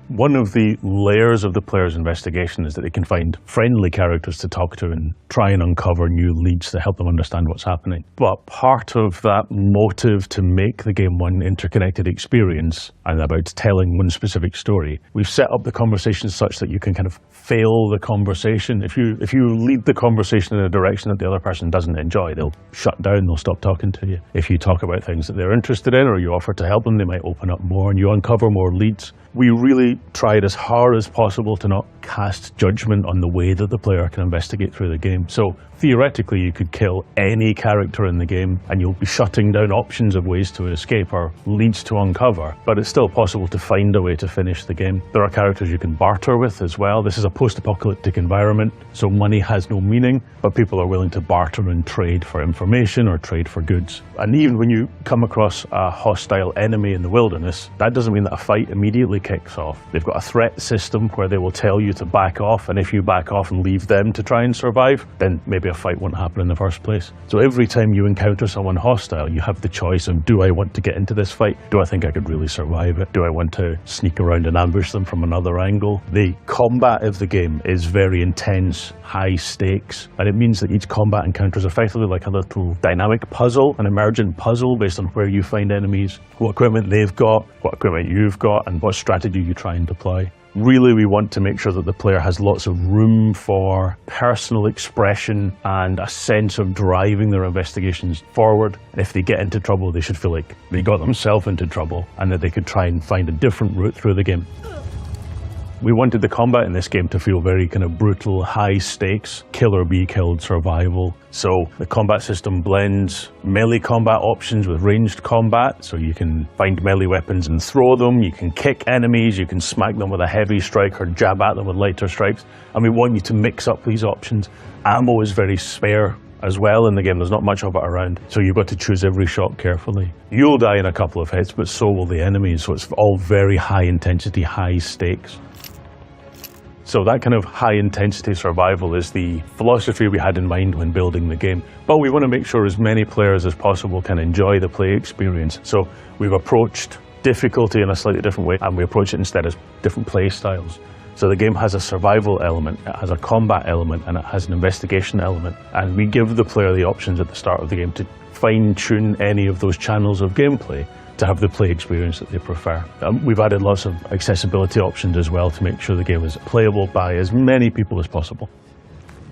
[SPEAKER 6] One of the layers of the player's investigation is that they can find friendly characters to talk to and try and uncover new leads to help them understand what's happening. But part of that motive to make the game one interconnected experience and about telling one specific story, we've set up the conversation such that you can kind of fail the conversation. If you lead the conversation in a direction that the other person doesn't enjoy, they'll shut down, they'll stop talking to you. If you talk about things that they're interested in or you offer to help them, they might open up more and you uncover more leads. We really tried as hard as possible to not cast judgment on the way that the player can investigate through the game. So theoretically, you could kill any character in the game and you'll be shutting down options of ways to escape or leads to uncover, but it's still possible to find a way to finish the game. There are characters you can barter with as well. This is a post-apocalyptic environment, so money has no meaning, but people are willing to barter and trade for information or trade for goods. And even when you come across a hostile enemy in the wilderness, that doesn't mean that a fight immediately kicks off. They've got a threat system where they will tell you to back off, and if you back off and leave them to try and survive, then maybe a fight won't happen in the first place. So every time you encounter someone hostile, you have the choice of, do I want to get into this fight? Do I think I could really survive it? Do I want to sneak around and ambush them from another angle? The combat of the game is very intense, high stakes, and it means that each combat encounter is effectively like a little dynamic puzzle, an emergent puzzle based on where you find enemies, what equipment they've got, what equipment you've got, and what strategy you try and deploy. Really, we want to make sure that the player has lots of room for personal expression and a sense of driving their investigations forward. And if they get into trouble, they should feel like they got themselves into trouble and that they could try and find a different route through the game.
[SPEAKER 11] We wanted the combat in this game to feel very kind of brutal, high stakes, kill or be killed survival. So the combat system blends melee combat options with ranged combat, so you can find melee weapons and throw them, you can kick enemies, you can smack them with a heavy strike or jab at them with lighter strikes, and we want you to mix up these options. Ammo is very spare as well in the game, there's not much of it around, so you've got to choose every shot carefully. You'll die in a couple of hits, but so will the enemies, so it's all very high intensity, high stakes. So that kind of high-intensity survival is the philosophy we had in mind when building the game. But we want to make sure as many players as possible can enjoy the play experience. So we've approached difficulty in a slightly different way, and we approach it instead as different play styles. So the game has a survival element, it has a combat element, and it has an investigation element. And we give the player the options at the start of the game to fine-tune any of those channels of gameplay to have the play experience that they prefer. We've added lots of accessibility options as well to make sure the game is playable by as many people as possible.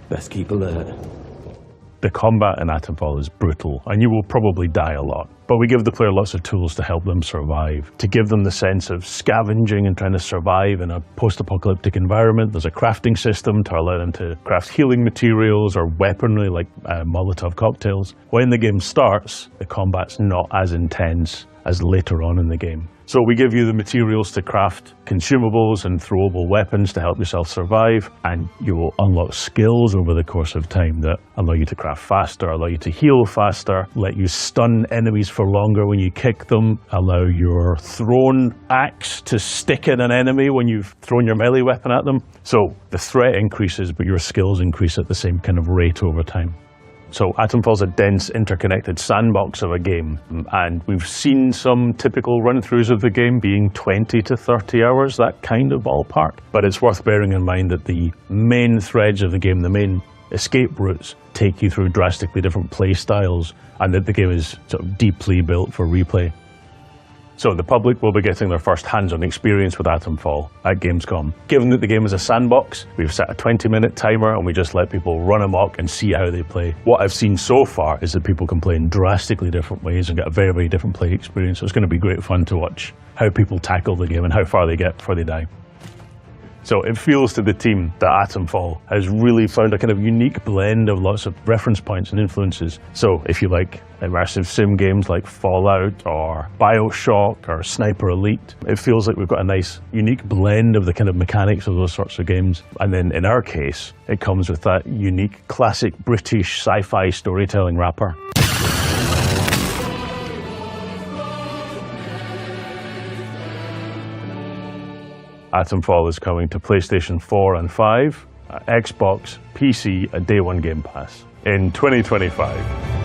[SPEAKER 11] Best keep alert. The combat in Atomfall is brutal, and you will probably die a lot. But we give the player lots of tools to help them survive, to give them the sense of scavenging and trying to survive in a post-apocalyptic environment. There's a crafting system to allow them to craft healing materials or weaponry like Molotov cocktails. When the game starts, the combat's not as intense as later on in the game. So we give you the materials to craft consumables and throwable weapons to help yourself survive, and you will unlock skills over the course of time that allow you to craft faster, allow you to heal faster, let you stun enemies for longer when you kick them, allow your thrown axe to stick in an enemy when you've thrown your melee weapon at them. So the threat increases, but your skills increase at the same kind of rate over time. So Atomfall's a dense, interconnected sandbox of a game, and we've seen some typical run-throughs of the game being 20 to 30 hours, that kind of ballpark. But it's worth bearing in mind that the main threads of the game, the main escape routes, take you through drastically different play styles, and that the game is sort of deeply built for replay. So the public will be getting their first hands-on experience with Atomfall at Gamescom. Given that the game is a sandbox, we've set a 20-minute timer and we just let people run amok and see how they play. What I've seen so far is that people can play in drastically different ways and get a very, very different play experience. So it's going to be great fun to watch how people tackle the game and how far they get before they die. So it feels to the team that Atomfall has really found a kind of unique blend of lots of reference points and influences. So if you like immersive sim games like Fallout or BioShock or Sniper Elite, it feels like we've got a nice unique blend of the kind of mechanics of those sorts of games. And then in our case, it comes with that unique classic British sci-fi storytelling wrapper. Atomfall is coming to PlayStation 4 and 5, Xbox, PC, a Day 1 Game Pass in 2025.